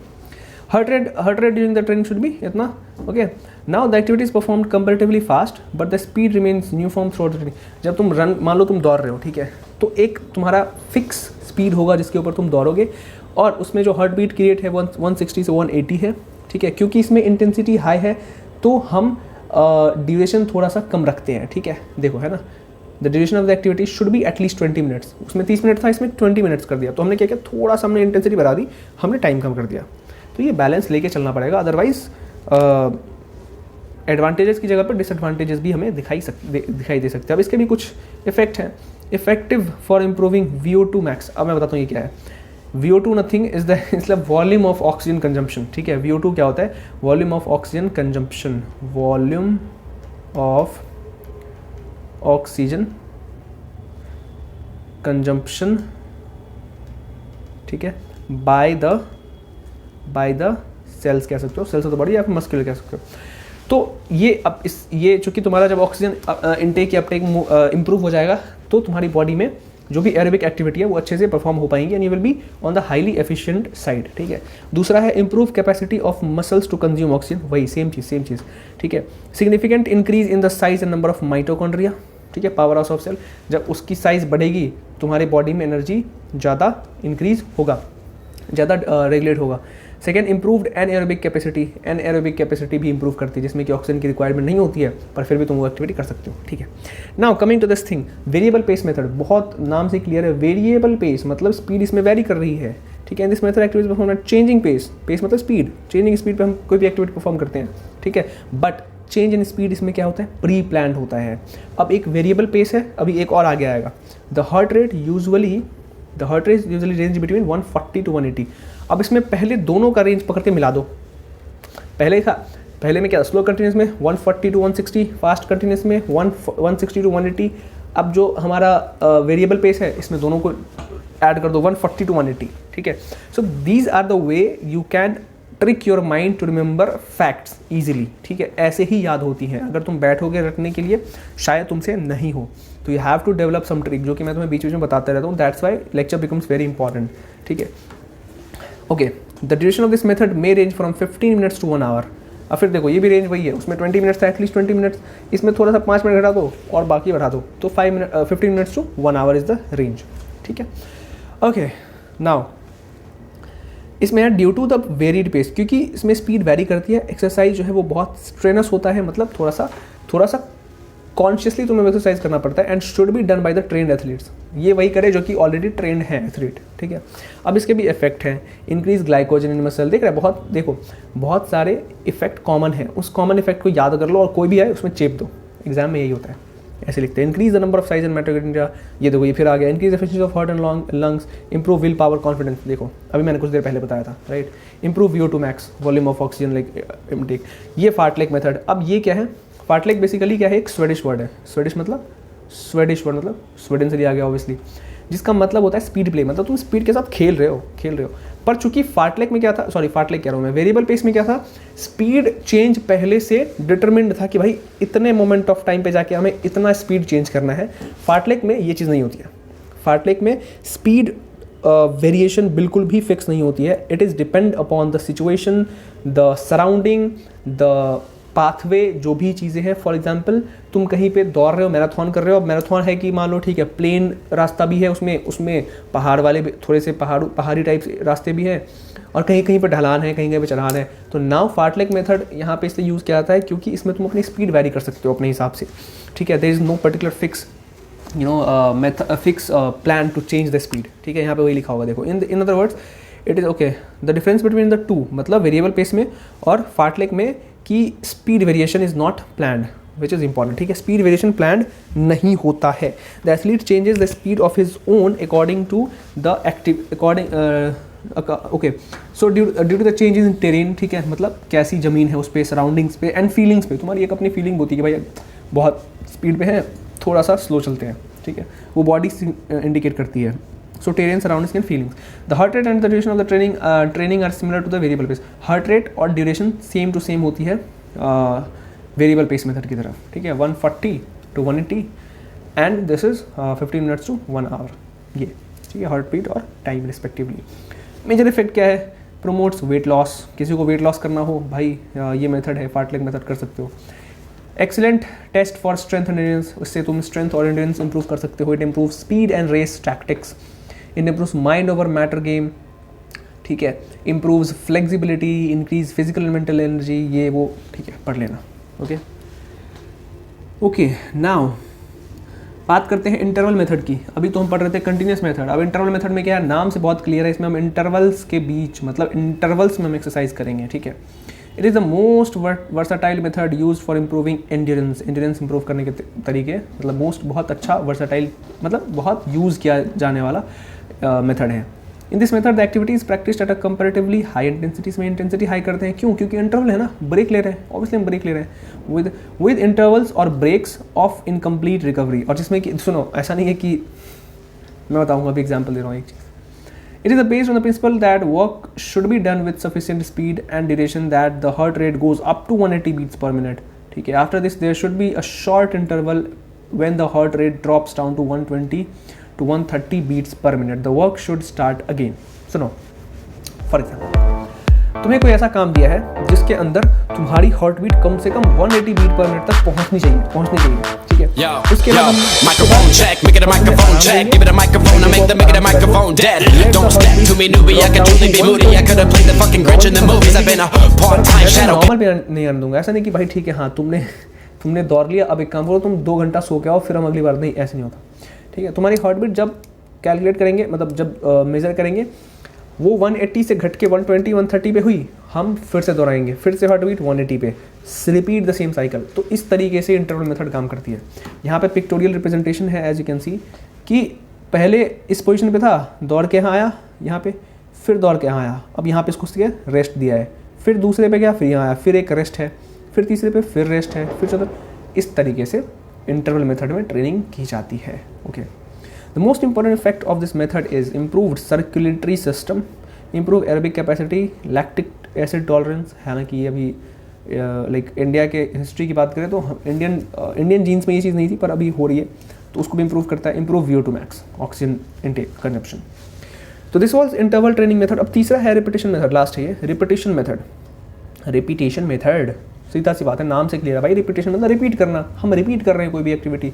heart rate during the training should be इतना। Okay, now the activity is performed comparatively fast but the speed remains uniform through out the training. जब तुम रन, मान लो तुम दौड़ रहे हो, ठीक है, तो एक तुम्हारा फिक्स स्पीड होगा जिसके ऊपर तुम दौड़ोगे, और उसमें जो हार्ट बीट की रेट है 160 से 180 है। ठीक है, क्योंकि इसमें इंटेंसिटी हाई है तो हम ड्यूरेशन थोड़ा सा कम रखते हैं। ठीक है, देखो है ना, the duration of the activity should be at least 20 minutes, उसमें 30 मिनट था, इसमें 20 मिनट्स कर दिया, तो हमने क्या किया, थोड़ा सा हमने इंटेंसिटी बढ़ा दी, हमने टाइम कम कर दिया। तो ये बैलेंस लेके चलना पड़ेगा, अदरवाइज एडवांटेजेस की जगह पर डिसएडवांटेजेस भी हमें दिखाई दे सकते हैं। अब इसके भी कुछ इफेक्ट हैं। Effective for improving VO2 max, अब मैं बताता हूँ ये क्या है। VO2 नथिंग इज द मतलब वॉल्यूम ऑफ ऑक्सीजन कंजम्पशन। ठीक है, VO2 क्या होता है, volume of oxygen consumption, volume of oxygen consumption, ठीक है, बाय द सेल्स कह सकते हो, सेल्स तो बड़ी, या फिर मस्कुलर कह सकते हो। तो ये अब ये चूंकि तुम्हारा जब ऑक्सीजन इनटेक या अपटेक इंप्रूव हो जाएगा तो तुम्हारी बॉडी में जो भी एरोबिक एक्टिविटी है वो अच्छे से परफॉर्म हो पाएंगी, and you will be on the highly efficient side. ठीक है, दूसरा है improve capacity of muscles to consume oxygen, वही सेम चीज़। ठीक है, significant increase in the size and number of mitochondria. ठीक है, पावर हाउस ऑफ सेल, जब उसकी साइज बढ़ेगी तुम्हारे बॉडी में एनर्जी ज़्यादा इंक्रीज होगा, ज़्यादा रेगुलेट होगा। Second, improved anaerobic capacity, anaerobic capacity भी इंप्रूव करती है, जिसमें कि ऑक्सीजन की रिक्वायरमेंट नहीं होती है, पर फिर भी तुम वो एक्टिविटी कर सकते हो। ठीक है, now coming to this thing, variable pace method, बहुत नाम से क्लियर है, वेरिएबल पेस मतलब स्पीड इसमें वेरी कर रही है। ठीक है, this method activity perform changing pace, pace मतलब स्पीड, चेंजिंग स्पीड पे हम कोई भी एक्टिविटी परफॉर्म करते हैं। ठीक है, बट चेंज इन स्पीड इसमें क्या होता है, प्री प्लान्ड होता है। अब एक वेरिएबल पेस है, अभी एक और आगे आएगा। The heart rate usually range between 140 to 180। अब इसमें पहले दोनों का रेंज पकड़ के मिला दो। पहले में क्या, स्लो कंटिन्यूस में 140 to 160, फास्ट कंटिन्यूस में 160 to 180। अब जो हमारा वेरिएबल पेस है इसमें दोनों को ऐड कर दो, 140 to 180। ठीक है, so these are the way you can trick your mind to remember facts easily. ठीक है, ऐसे ही याद होती हैं, अगर तुम बैठोगे रटने के लिए शायद तुमसे नहीं हो, तो you have to develop some trick, जो कि मैं तुम्हें बीच बीच में बताता रहता हूँ। That's why lecture becomes very important. ठीक है, okay, the duration of this method may range from 15 minutes to 1 hour। अब फिर देखो ये भी रेंज वही है, उसमें 20 मिनट्स था, एटलीस्ट 20 मिनट्स, इसमें थोड़ा सा 5 मिनट घटा दो और बाकी बढ़ा दो, तो 15 minutes to 1 hour is the range. ठीक है, ओके, नाउ इसमें है due to the varied pace, क्योंकि इसमें स्पीड वेरी करती है, एक्सरसाइज जो है वो बहुत स्ट्रेनस होता है, मतलब थोड़ा सा कॉन्शियसली तुम्हें एक्सरसाइज करना पड़ता है, and should be done by the trained athletes. ये वही करे जो कि ऑलरेडी ट्रेंड है एथलीट। ठीक है, अब इसके भी इफेक्ट हैं, इंक्रीज ग्लाइकोजन इन मसल, देख रहे हैं, बहुत सारे इफेक्ट कॉमन है, उस कॉमन इफेक्ट को याद कर लो और कोई भी आए उसमें चेप दो, एग्जाम में यही होता है, ऐसे लिखते हैं। Increase the number of size and mitochondria, ये देखो ये फिर आ गया। Increase efficiency of heart and lungs, improve will power, confidence, देखो अभी मैंने कुछ देर पहले बताया था, right. Improve VO2 max, volume of oxygen like intake, ये फार्टलेक मेथड। अब ये क्या है, फार्टलेक बेसिकली क्या है, एक स्वेडिश वर्ड है, स्वेडिश मतलब स्वीडन से लिया गया ऑब्वियसली, जिसका मतलब होता है स्पीड प्ले, मतलब तुम स्पीड के साथ खेल रहे हो। पर चूंकि फार्टलेक में क्या था, फार्टलेक कह रहा हूँ मैं, वेरिएबल पेस में क्या था, स्पीड चेंज पहले से डिटरमिन्ड था कि भाई इतने मोमेंट ऑफ टाइम पे जाके हमें इतना स्पीड चेंज करना है। फार्टलेक में ये चीज़ नहीं होती है, फार्टलेक में स्पीड वेरिएशन बिल्कुल भी फिक्स नहीं होती है। It is depend upon the situation, the surrounding, the pathway, जो भी चीज़ें हैं। फॉर एग्जांपल तुम कहीं पे दौड़ रहे हो, मैराथन कर रहे हो, अब मैराथन है कि मान लो ठीक है प्लेन रास्ता भी है, उसमें पहाड़ वाले भी थोड़े से पहाड़ी टाइप रास्ते भी हैं, और कहीं कहीं पे ढलान है, कहीं कहीं पे चढ़ान है। तो नाउ फार्टलेक मेथड यहाँ पे इसलिए यूज़ किया जाता है क्योंकि इसमें तुम अपनी स्पीड वैरी कर सकते हो अपने हिसाब से। ठीक है, there is no particular fix plan to change the speed. ठीक है, यहाँ पे वही लिखा होगा, देखो in other words it is okay. The difference between the two, मतलब वेरिएबल पेस में और फार्टलेक में कि speed variation is not planned, which is important, ठीक है। स्पीड वेरिएशन प्लान्ड नहीं होता है। The athlete changes the speed of his own according to the active okay, so due to the changes in terrain, ठीक है, मतलब कैसी ज़मीन है उस पर, सराउंडिंग्स पे एंड फीलिंग्स पे। तुम्हारी एक अपनी फीलिंग होती है कि भाई बहुत स्पीड पे है, थोड़ा सा स्लो चलते हैं, ठीक है, वो बॉडी इंडिकेट करती है। So terrain, surroundings and feelings. The heart rate and the duration of the training are similar to the variable pace. Heart rate और ड्यूरेशन सेम टू सेम होती है वेरिएबल पेस मेथड की तरफ, ठीक है, 140 to 180 and this is 15 minutes to 1 hour, ये ठीक है, हार्ट बीट और टाइम रिस्पेक्टिवली। मेजर इफेक्ट क्या है? प्रोमोट्स वेट लॉस, किसी को वेट लॉस करना हो भाई ये मेथड है, फार्टलेग मेथड कर सकते हो। Excellent test for strength and endurance, उससे तुम स्ट्रेंथ और एंड्योरेंस इंप्रूव कर सकते हो। It improve speed and race tactics, it improve mind over matter game, ठीक है, improves flexibility, increase physical and mental energy, ये वो, ठीक है, पढ़ लेना। ओके ओके, नाउ बात करते हैं इंटरवल मेथड की। अभी तो हम पढ़ रहे थे कंटिन्यूस मेथड, अब इंटरवल मेथड में क्या है, नाम से बहुत क्लियर है, इसमें हम इंटरवल्स के बीच, मतलब इंटरवल्स में हम एक्सरसाइज करेंगे, ठीक है। It is the most versatile method use for improving endurance, endurance improve करने के तरीके, मतलब बहुत अच्छा वर्साटाइल, मतलब बहुत यूज़ किया जाने वाला मेथड है। In this method the activity is practised at a comparatively high intensity, में इंटेंसिटी हाई करते हैं, क्यों? क्योंकि इंटरवल है ना, ब्रेक ले रहे हैं, ऑब्वियसली हम ब्रेक ले रहे हैं विद इंटरवल्स और ब्रेक्स ऑफ इनकम्प्लीट रिकवरी। और जिसमें कि सुनो, ऐसा नहीं है कि मैं बताऊंगा, अभी एग्जाम्पल दे रहा हूँ एक चीज़। It is based on the principle that work should be done with sufficient speed and duration that the heart rate goes up to 180 beats per minute. ठीक है, after this there should be a short interval when the heart rate drops down to 120 to 130 beats per minute. The work should start again. सुनो, for example, तुम्हें कोई ऐसा काम दिया है जिसके अंदर तुम्हारी हार्ट बीट कम से कम 180 बीट पर मिनट तक पहुंचनी चाहिए, ठीक है। उसके बाद microphone check, make it a microphone check, give it a microphone, I make it a microphone dead. Don't step to me newbie, I can truly be moody, I could have played the fucking Grinch in the movies, I've been a part-time shadow. Normal पे नहीं आने दूंगा, ऐसा नहीं कि भाई ठीक है, हाँ तुमने दौड़ लिया, अब एक काम करो, तुम 2 घंटा सो के आओ, फिर हम अगली बार, नहीं, ऐसे नहीं होता, ठीक है। तुम्हारी हार्ट बीट जब कैलकुलेट करेंगे, मतलब जब मेजर करेंगे, वो 180 से घट के 120 130 पे हुई, हम फिर से दोहराएंगे, फिर से हार्ट बीट 180 पे, रिपीट द सेम साइकिल। तो इस तरीके से इंटरवल मेथड काम करती है। यहाँ पे पिक्टोरियल रिप्रेजेंटेशन है, एज यू कैन सी, कि पहले इस पोजीशन पे था, दौड़ के यहाँ आया, यहाँ पे, फिर दौड़ के यहाँ आया, अब यहाँ पे इसको रेस्ट दिया है, फिर दूसरे पे गया, फिर यहाँ आया, फिर एक रेस्ट है, फिर तीसरे पे फिर रेस्ट है, फिर चौथे, इस तरीके से इंटरवल मेथड में ट्रेनिंग की जाती है। Okay, The most important effect of this method is improved circulatory system, improved aerobic capacity, lactic acid tolerance। हालांकि ये अभी लाइक इंडिया के हिस्ट्री की बात करें तो इंडियन जीन्स में ये चीज़ नहीं थी, पर अभी हो रही है, तो उसको भी इम्प्रूव करता है। Improve VO2 max, oxygen intake consumption. तो this was interval training method. अब तीसरा है रिपीटेशन मेथड, लास्ट है ये रिपीटेशन मेथड। रिपीटेशन मेथड सीधा सी बात है, नाम से क्लियर है भाई, रिपीटेशन मतलब रिपीट करना, हम रिपीट कर रहे हैं कोई भी एक्टिविटी।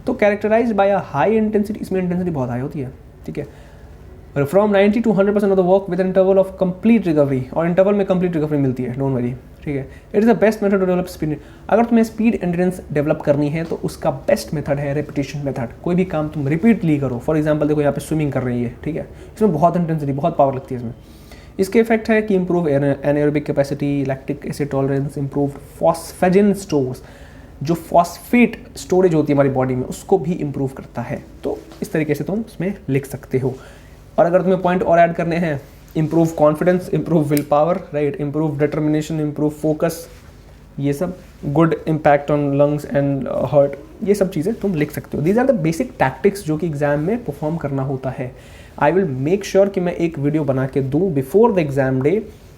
तो characterized by a high intensity, इसमें इंटेंसिटी बहुत हाई होती है, ठीक है। From 90 to 100% of the work with interval of complete recovery, और इंटरवल में कंप्लीट रिकवरी मिलती है, डोंट वरी, ठीक है। It is the best method to develop speed. अगर तुम्हें स्पीड एंड्योरेंस डेवलप करनी है तो उसका बेस्ट मेथड है रिपीटेशन मेथड। कोई भी काम तुम रिपीटली करो, फॉर एग्जाम्पल देखो यहाँ पे स्विमिंग कर रही है, ठीक है, इसमें बहुत इंटेंसिटी, बहुत पावर लगती है इसमें। इसके इफेक्ट है कि improve anaerobic capacity, lactic acid tolerance, improve phosphagen stores, जो फॉस्फेट स्टोरेज होती है हमारी बॉडी में, उसको भी इंप्रूव करता है। तो इस तरीके से तुम उसमें लिख सकते हो। और अगर तुम्हें पॉइंट और ऐड करने हैं, improve confidence, improve will power, right, improve determination, improve focus, ये सब, good impact on lungs and heart, ये सब चीज़ें तुम लिख सकते हो। These are the basic tactics जो कि एग्जाम में परफॉर्म करना होता है। आई विल मेक श्योर कि मैं एक वीडियो बना के दूँ बिफोर द एग्जाम डे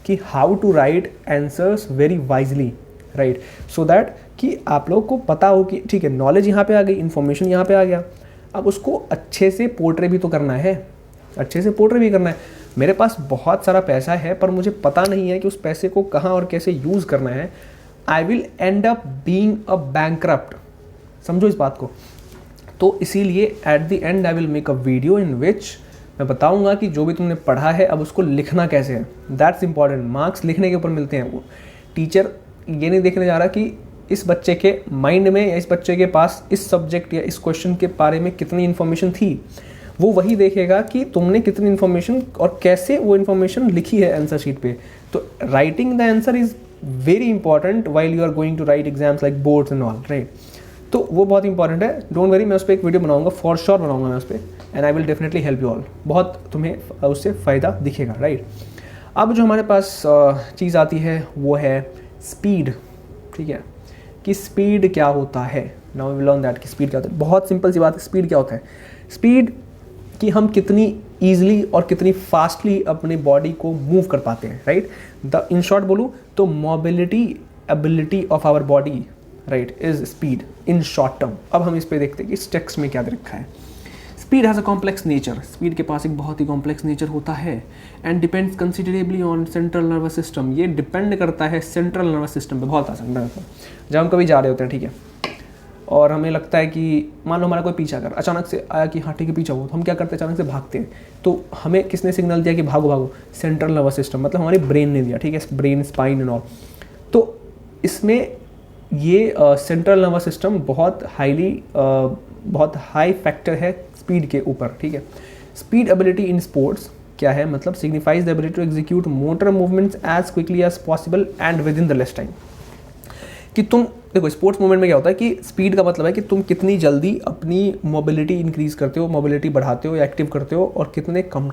कि how to write answers very wisely, right, so that कि आप लोग को पता हो कि ठीक है, नॉलेज यहाँ पे आ गई, इन्फॉर्मेशन यहाँ पे आ गया, अब उसको अच्छे से पोर्ट्रे भी तो करना है, अच्छे से पोर्ट्रे भी करना है। मेरे पास बहुत सारा पैसा है पर मुझे पता नहीं है कि उस पैसे को कहाँ और कैसे यूज़ करना है, I will end up being a bankrupt. समझो इस बात को। तो इसीलिए at the end I will make a video in which मैं बताऊंगा कि जो भी तुमने पढ़ा है अब उसको लिखना कैसे है। That's important. मार्क्स लिखने के ऊपर मिलते हैं। वो टीचर ये नहीं देखने जा रहा कि इस बच्चे के माइंड में या इस बच्चे के पास इस सब्जेक्ट या इस क्वेश्चन के बारे में कितनी इन्फॉर्मेशन थी, वो वही देखेगा कि तुमने कितनी इन्फॉर्मेशन और कैसे वो इन्फॉर्मेशन लिखी है आंसर शीट पे। तो writing the answer is very important while you are going to write exams like boards and all, right. तो वो बहुत इंपॉर्टेंट है, डोंट वरी, मैं उस पर एक वीडियो बनाऊंगा, फॉर श्योर बनाऊंगा मैं उस पर, and I will definitely help you all, बहुत तुम्हें उससे फ़ायदा दिखेगा, राइट। अब जो हमारे पास चीज़ आती है वो है स्पीड, ठीक है, कि स्पीड क्या होता है। Now we will learn that कि स्पीड क्या होता है। बहुत सिंपल सी बात है, स्पीड क्या होता है। स्पीड कि हम कितनी ईजिली और कितनी फास्टली अपने बॉडी को मूव कर पाते हैं, राइट। द इन शॉर्ट बोलूँ तो mobility ability of our body, right, is speed in short term. अब हम इस पे देखते हैं कि इस टेक्स्ट में क्या दे रखा है। Speed has a complex nature, speed के पास एक बहुत ही कॉम्प्लेक्स नेचर होता है, and depends considerably on central nervous system. ये डिपेंड करता है सेंट्रल नर्वस सिस्टम पे, बहुत आसान है। जब हम कभी जा रहे होते हैं, ठीक है, और हमें लगता है कि मान लो हमारा कोई पीछा कर, अचानक से आया कि हाँ ठीक है पीछा हो, तो हम क्या करते हैं, अचानक से भागते हैं। तो हमें किसने सिग्नल दिया कि भागो भागो? सेंट्रल नर्वस सिस्टम, मतलब हमारी ब्रेन ने दिया, ठीक है, ब्रेन, स्पाइन एंड ऑल। तो इसमें ये सेंट्रल नर्वस सिस्टम बहुत हाई फैक्टर है स्पीड के ऊपर, ठीक है। स्पीड एबिलिटी इन स्पोर्ट्स क्या है, मतलब signifies the ability to execute motor movements as quickly as possible and with in the less time. कि तुम देखो स्पोर्ट्स मूवमेंट में क्या होता है कि स्पीड का मतलब है कि तुम कितनी जल्दी अपनी मोबिलिटी इंक्रीज करते हो, मोबिलिटी बढ़ाते हो या एक्टिव करते हो, और कितने कम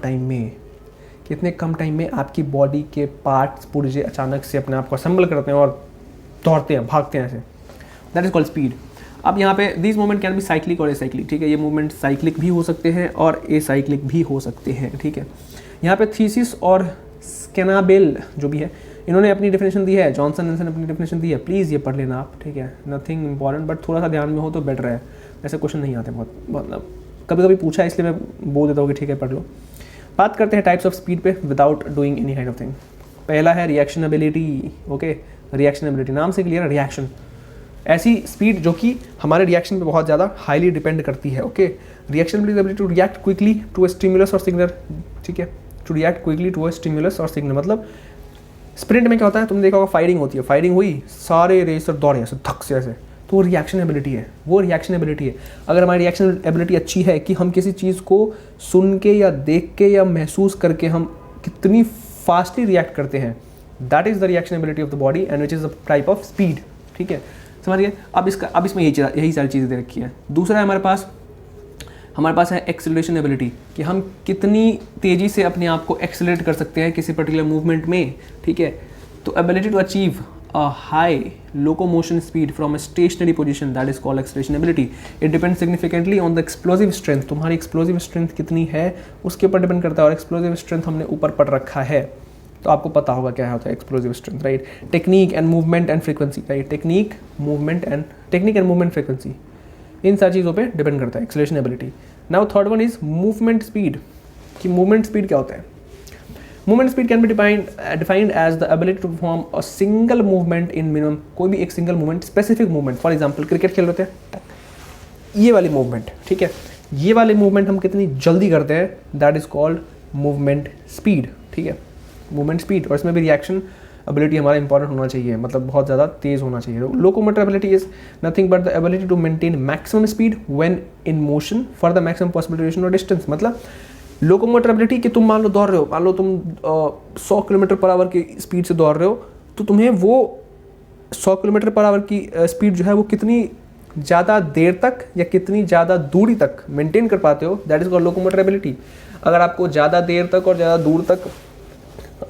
टाइम में आपकी बॉडी के पार्ट्स पुर्जे अचानक से अपने आप को असेंबल करते हैं और दौड़ते हैं, भागते हैं ऐसे। That is called speed. अब यहाँ पे this movement can be cyclic और एसाइक्लिक, ठीक है। ये मूवमेंट साइक्लिक भी हो सकते हैं और एसाइक्लिक भी हो सकते हैं, ठीक है। यहाँ पे थीसिस और स्केनाबेल जो भी है, इन्होंने अपनी डेफिनेशन दी है, जॉनसन एंड सन अपनी डेफिनेशन दी है, प्लीज़ ये पढ़ लेना आप, ठीक है। नथिंग इंपॉर्टेंट, बट थोड़ा सा ध्यान में हो तो बेटर है। ऐसे क्वेश्चन नहीं आते बहुत, मतलब कभी कभी पूछा है इसलिए मैं बोल देता हूँ कि ठीक है पढ़ लो। बात करते हैं टाइप्स ऑफ स्पीड पे without doing any kind of thing. पहला है रिएक्शनबिलिटी, ओके। रिएक्शनबिलिटी नाम से क्लियर है, रिएक्शन, ऐसी स्पीड जो कि हमारे रिएक्शन पे बहुत ज़्यादा हाईली डिपेंड करती है, okay. Reaction ability ability to react quickly to a stimulus और सिग्नल, ठीक है, to react quickly to a stimulus और सिग्नल। मतलब स्प्रिंट में क्या होता है, तुमने देखा होगा फायरिंग होती है, फायरिंग हुई, सारे रेसर दौड़े ऐसे धक से ऐसे, तो वो रिएक्शन एबिलिटी है, वो रिएक्शन एबिलिटी है। अगर हमारी रिएक्शन एबिलिटी अच्छी है कि हम किसी चीज़ को सुन के या देख के या महसूस करके हम कितनी फास्टली रिएक्ट करते हैं, that is the reaction ability of the body and which is the type of speed, ठीक है, समझिए। अब इसमें यही सारी चीज़ें दे रखी है। दूसरा है हमारे पास है एक्सेलरेशन एबिलिटी, कि हम कितनी तेज़ी से अपने आप को एक्सेलरेट कर सकते हैं किसी पर्टिकुलर मूवमेंट में, ठीक है। तो ability to achieve a high locomotion speed from a stationary position, that is called acceleration ability. It depends significantly on the explosive strength, तुम्हारी एक्सप्लोजिव स्ट्रेंथ कितनी है उसके ऊपर डिपेंड करता है, और एक्सप्लोजिव स्ट्रेंथ हमने ऊपर पढ़ रखा है, तो आपको पता होगा क्या होता है explosive strength, right. Technique and movement and frequency, right, technique and movement frequency, इन सारी चीज़ों पे डिपेंड करता है acceleration ability. Now third one is movement speed, कि मूवमेंट स्पीड क्या होता है। Movement speed can be defined as the ability to perform a single movement in minimum, कोई भी एक single movement, specific movement. For example cricket खेल रहे हैं, ये वाली मूवमेंट, ठीक है, ये वाले मूवमेंट हम कितनी जल्दी करते हैं, that is called movement speed, ठीक है, मूवमेंट स्पीड। और इसमें भी रिएक्शन एबिलिटी हमारा इंपॉर्टेंट होना चाहिए, मतलब बहुत ज़्यादा तेज़ होना चाहिए। Locomotor ability is nothing but the ability to maintain maximum speed when in motion for the maximum possible duration और डिस्टेंस। मतलब लोकोमोटर एबिलिटी कि तुम मान लो दौड़ रहे हो, मान लो तुम 100 किलोमीटर पर आवर की स्पीड से दौड़ रहे हो, तो तुम्हें वो 100 किलोमीटर पर आवर की स्पीड जो है वो कितनी ज़्यादा देर तक या कितनी ज़्यादा दूरी तक मेंटेन कर पाते हो, that is called locomotor ability. अगर आपको ज़्यादा देर तक और ज़्यादा दूर तक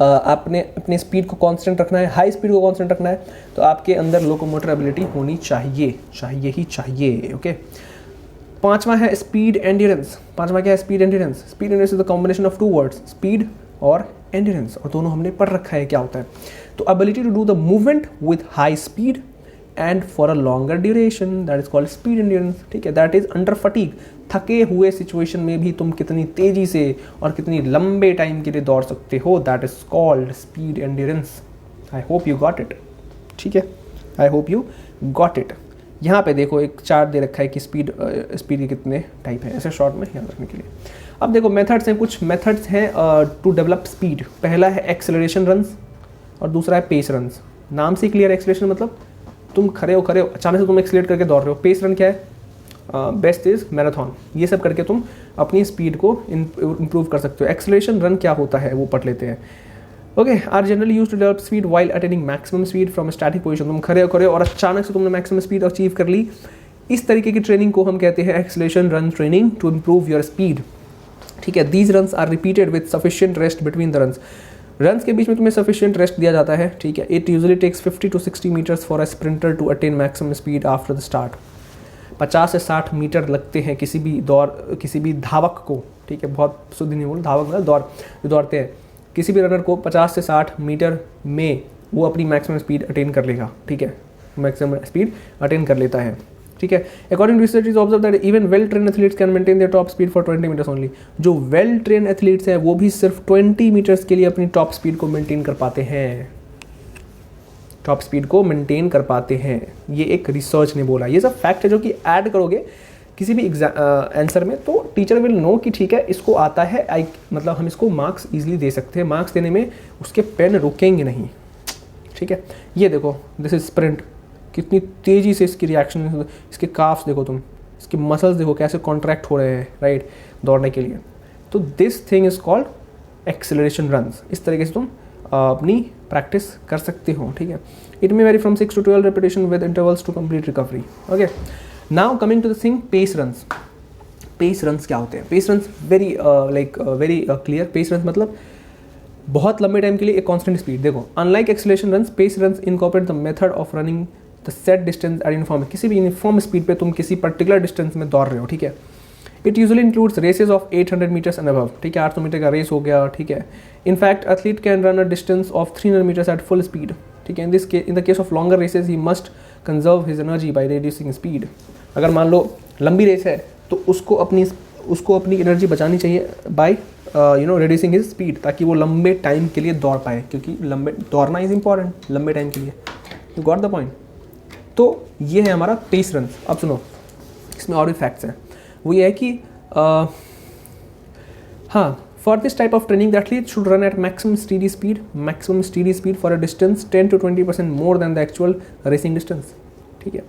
आपने अपने स्पीड को कांस्टेंट रखना है, हाई स्पीड को कांस्टेंट रखना है, तो आपके अंदर लोकोमोटर एबिलिटी होनी चाहिए, ओके। पांचवा है स्पीड एंड्योरेंस। पांचवा क्या है, speed endurance. Speed endurance is the combination of two words, speed और एंड्योरेंस, और दोनों हमने पढ़ रखा है क्या होता है। तो ability to do the movement with high speed and for a longer duration, that is called speed endurance, ठीक है। दैट इज अंडर फटीग, थके हुए सिचुएशन में भी तुम कितनी तेजी से और कितनी लंबे टाइम के लिए दौड़ सकते हो, that is called speed endurance. I hope you got it, ठीक है, I hope you got it. यहाँ पे देखो एक चार्ट दे रखा है कि स्पीड के कितने टाइप हैं, ऐसे शॉर्ट में याद रखने के लिए। अब देखो मेथड्स हैं, कुछ मेथड्स हैं टू डेवलप स्पीड। पहला है एक्सेलरेशन रन्स और दूसरा है पेस रन्स। नाम से क्लियर, एक्सेलरेशन मतलब तुम खड़े हो अचानक से तुम एक्सेलरेट करके दौड़ रहे हो। पेस रन क्या है, बेस्ट इज मैराथन, ये सब करके तुम अपनी स्पीड को इम्प्रूव कर सकते हो। एक्सेलरेशन रन क्या होता है वो पढ़ लेते हैं। Okay, are generally use to develop speed while attaining maximum speed from static position. तुम खड़े हो और अचानक से तुमने मैक्सिमम स्पीड अचीव कर ली, इस तरीके की ट्रेनिंग को हम कहते हैं acceleration run training to improve your speed. ठीक है, these runs are repeated with sufficient rest between the runs के बीच में तुम्हें सफिशिएंट रेस्ट दिया जाता है। ठीक है, it usually takes 50 to 60 metres for a sprinter to attain maximum speed after the start. 50 से 60 मीटर लगते हैं किसी भी धावक को। ठीक है, बहुत शुद्ध नहीं बोल, धावक मतलब दौड़ते हैं, किसी भी रनर को 50 से 60 मीटर में वो अपनी मैक्सिमम स्पीड अटेन कर लेगा। ठीक है, मैक्सिमम स्पीड अटेन कर लेता है। ठीक है, according to research is observe that even well train athletes can maintain their top speed for 20 metres only. जो वेल ट्रेन एथलीट्स हैं वो भी सिर्फ 20 मीटर्स के लिए अपनी टॉप स्पीड को मेंटेन कर पाते हैं, टॉप स्पीड को मेंटेन कर पाते हैं। ये एक रिसर्च ने बोला, ये सब फैक्ट है जो कि ऐड करोगे किसी भी आंसर में तो टीचर विल नो कि ठीक है इसको आता है, मतलब हम इसको मार्क्स ईजिली दे सकते हैं, मार्क्स देने में उसके पेन रुकेंगे नहीं। ठीक है, ये देखो दिस इज स्प्रिंट, कितनी तेज़ी से इसकी रिएक्शन, इसके काफ्स देखो तुम, इसके मसल्स देखो कैसे कॉन्ट्रैक्ट हो रहे हैं, राइट, दौड़ने के लिए। तो this thing is called acceleration runs. इस तरीके से तुम अपनी प्रैक्टिस कर सकते हो। ठीक है, it may vary from 6 to 12 repetition with intervals to complete recovery. Okay, now coming to the thing pace runs. Pace runs क्या होते हैं? Pace runs very clear. Pace runs मतलब बहुत लंबे टाइम के लिए एक कांस्टेंट स्पीड। देखो, unlike acceleration runs, pace runs incorporate the method of running the set distance at uniform. किसी भी यूनिफॉर्म स्पीड पे तुम किसी पर्टिकुलर डिस्टेंस में दौड़ रहे हो। ठीक है, it usually includes races of 800 metres and above. ठीक है, 800 मीटर का रेस हो गया। ठीक है, in fact athlete can run a distance of 300 metres at full speed. ठीक है, in the case of longer races he must conserve his energy by reducing speed. अगर मान लो लंबी रेस है तो उसको अपनी एनर्जी बचानी चाहिए बाय रिड्यूसिंग हिज स्पीड, ताकि वो लंबे टाइम के लिए दौड़ पाए, क्योंकि दौड़ना इज इंपॉर्टेंट लंबे टाइम के लिए। You got the point? तो ये है हमारा पेस रन। अब सुनो, इसमें और भी फैक्ट्स हैं। वो ये है कि हाँ, for this type of training the athlete should run at maximum steady speed for a distance 10 to 20% more than the actual racing distance. ठीक है,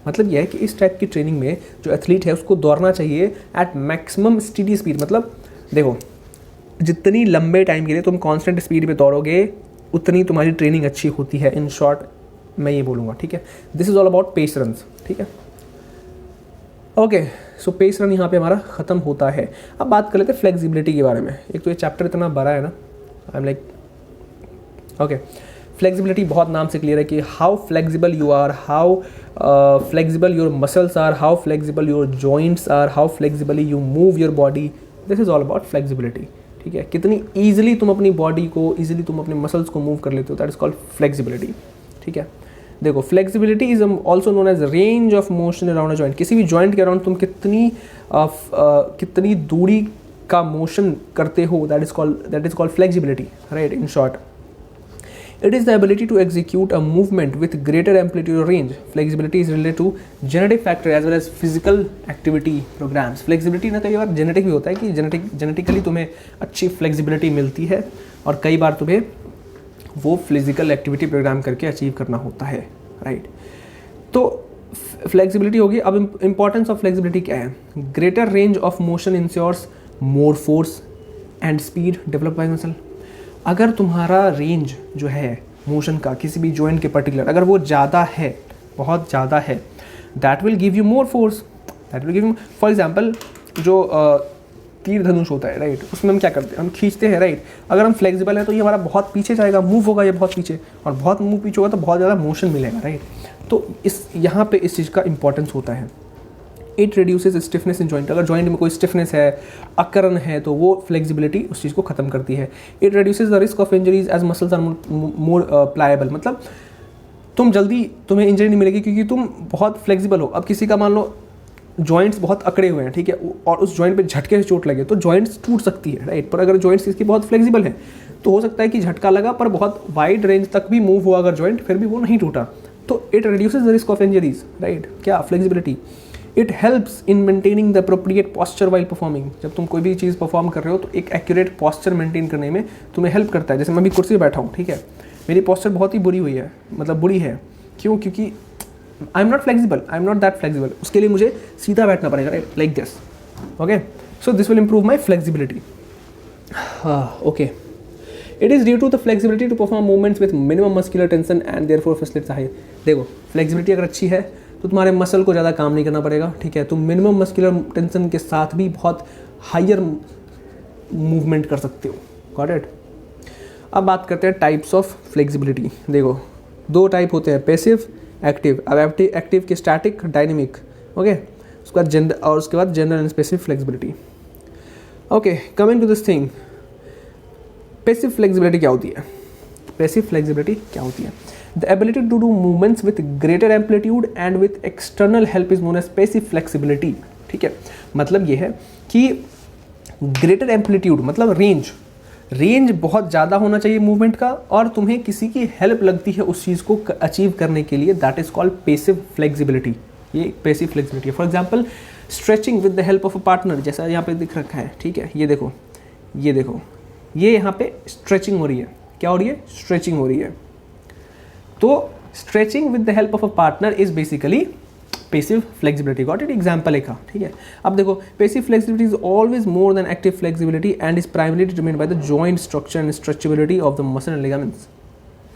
मतलब यह है कि इस टाइप की ट्रेनिंग में जो एथलीट है उसको दौड़ना चाहिए एट मैक्सिमम स्टीडी स्पीड। मतलब देखो, जितनी लंबे टाइम के लिए तुम कांस्टेंट स्पीड पे दौड़ोगे उतनी तुम्हारी ट्रेनिंग अच्छी होती है। इन शॉर्ट मैं ये बोलूँगा। ठीक है, this is all about pace runs. ठीक है, ओके, सो पेस रन यहाँ पे हमारा ख़त्म होता है। अब बात कर लेते हैं फ्लेक्सिबिलिटी के बारे में। एक तो ये चैप्टर इतना बड़ा है ना, I am like okay, flexibility बहुत नाम से क्लियर है कि how flexible you are, how flexible your muscles are, how flexible your joints are, how flexibly you move your body. This is all about flexibility. ठीक है, कितनी ईजिली तुम अपनी बॉडी को, ईजिली तुम अपने मसल्स को मूव कर लेते हो, दैट इज कॉल्ड फ्लेक्सिबिलिटी। ठीक है, देखो, flexibility is also known as range of motion around a joint. किसी भी जॉइंट के अराउंड तुम कितनी दूरी का मोशन करते हो, that is called flexibility, right, in short. It is the ability to execute a movement with greater amplitude or range. Flexibility is related to genetic factor as well as physical activity programs. Flexibility ना कई बार जेनेटिक भी होता है कि जेनेटिकली तुम्हें अच्छी फ्लेक्सिबिलिटी मिलती है, और कई बार तुम्हें वो फिजिकल एक्टिविटी प्रोग्राम करके अचीव करना होता है, राइट। तो फ्लेक्सिबिलिटी होगी। अब इंपॉर्टेंस ऑफ फ्लेक्सिबिलिटी क्या है? Greater range of motion ensures more force and speed develop by muscle. अगर तुम्हारा रेंज जो है मोशन का किसी भी जॉइंट के पर्टिकुलर, अगर वो ज़्यादा है, बहुत ज़्यादा है, that will give you more force, that will give you, for example जो तीर धनुष होता है, राइट, उसमें हम क्या करते हैं, हम खींचते हैं, राइट। अगर हम फ्लेक्सिबल है तो ये हमारा बहुत पीछे जाएगा, मूव होगा ये बहुत पीछे, और बहुत मूव पीछे होगा तो बहुत ज़्यादा मोशन मिलेगा, राइट। तो यहाँ पे इस चीज़ का इंपॉर्टेंस होता है। It reduces stiffness in joint. अगर जॉइंट में कोई स्टिफनेस है, अकड़न है, तो वो फ्लेक्सिबिलिटी उस चीज़ को ख़त्म करती है। It reduces the risk of injuries as muscles are more pliable. मतलब तुम्हें इंजरी नहीं मिलेगी क्योंकि तुम बहुत फ्लेक्सिबल हो। अब किसी का मान लो जॉइंट्स बहुत अकड़े हुए हैं, ठीक है, और उस जॉइंट पे झटके से चोट लगे तो जॉइंट्स टूट सकती है, राइट। पर अगर जॉइंट्स इसकी बहुत फ्लेक्सिबल है तो हो सकता है कि झटका लगा पर बहुत वाइड रेंज तक भी मूव हुआ अगर जॉइंट, फिर भी वो नहीं टूटा। तो it reduces the risk of injuries, right. क्या? Flexibility. It helps in maintaining the appropriate posture while performing. जब तुम कोई भी चीज़ परफॉर्म कर रहे हो तो एक एक्यूरेट पॉस्चर मेंटेन करने में तुम्हें हेल्प करता है। जैसे मैं अभी कुर्सी पर बैठा हूँ, ठीक है, मेरी पॉस्चर बहुत ही बुरी हुई है, मतलब बुरी है। क्यों? क्योंकि I am not flexible, I am not that flexible. उसके लिए मुझे सीधा बैठना पड़ेगा, right, like this. Okay, so this will improve my flexibility. Okay, it is due to the flexibility to perform movements with minimum muscular tension and therefore facilities high. देखो फ्लेक्सिबिलिटी अगर अच्छी है तो तुम्हारे मसल को ज़्यादा काम नहीं करना पड़ेगा, ठीक है, तुम मिनिमम मस्कुलर टेंशन के साथ भी बहुत हायर मूवमेंट कर सकते हो। Got it. अब बात करते हैं टाइप्स ऑफ फ्लेक्सिबिलिटी। देखो 2 टाइप होते हैं, पैसिव एक्टिव। अब एक्टिव के स्टैटिक डायनेमिक, ओके, उसके बाद general and specific flexibility. Okay, coming to this thing, passive flexibility क्या होती है? पैसिव फ्लेक्सिबिलिटी क्या होती है? The ability to do movements with greater amplitude and with external help is known as passive flexibility, ठीक है। मतलब ये है कि ग्रेटर एम्पलीट्यूड मतलब रेंज बहुत ज़्यादा होना चाहिए मूवमेंट का, और तुम्हें किसी की हेल्प लगती है उस चीज़ को अचीव करने के लिए, that is called passive flexibility. ये पैसिव फ्लेक्सिबिलिटी है। For example stretching with the help of a partner, जैसा यहाँ पे दिख रखा है, ठीक है, ये देखो ये यहाँ पे स्ट्रेचिंग हो रही है। क्या हो रही है? स्ट्रेचिंग हो रही है। तो stretching with the help of a partner is basically passive flexibility. Got it? Example एक, ठीक है। अब देखो passive flexibility is always more than active flexibility and is primary determined by the joint structure and stretchability of the muscle and ligaments,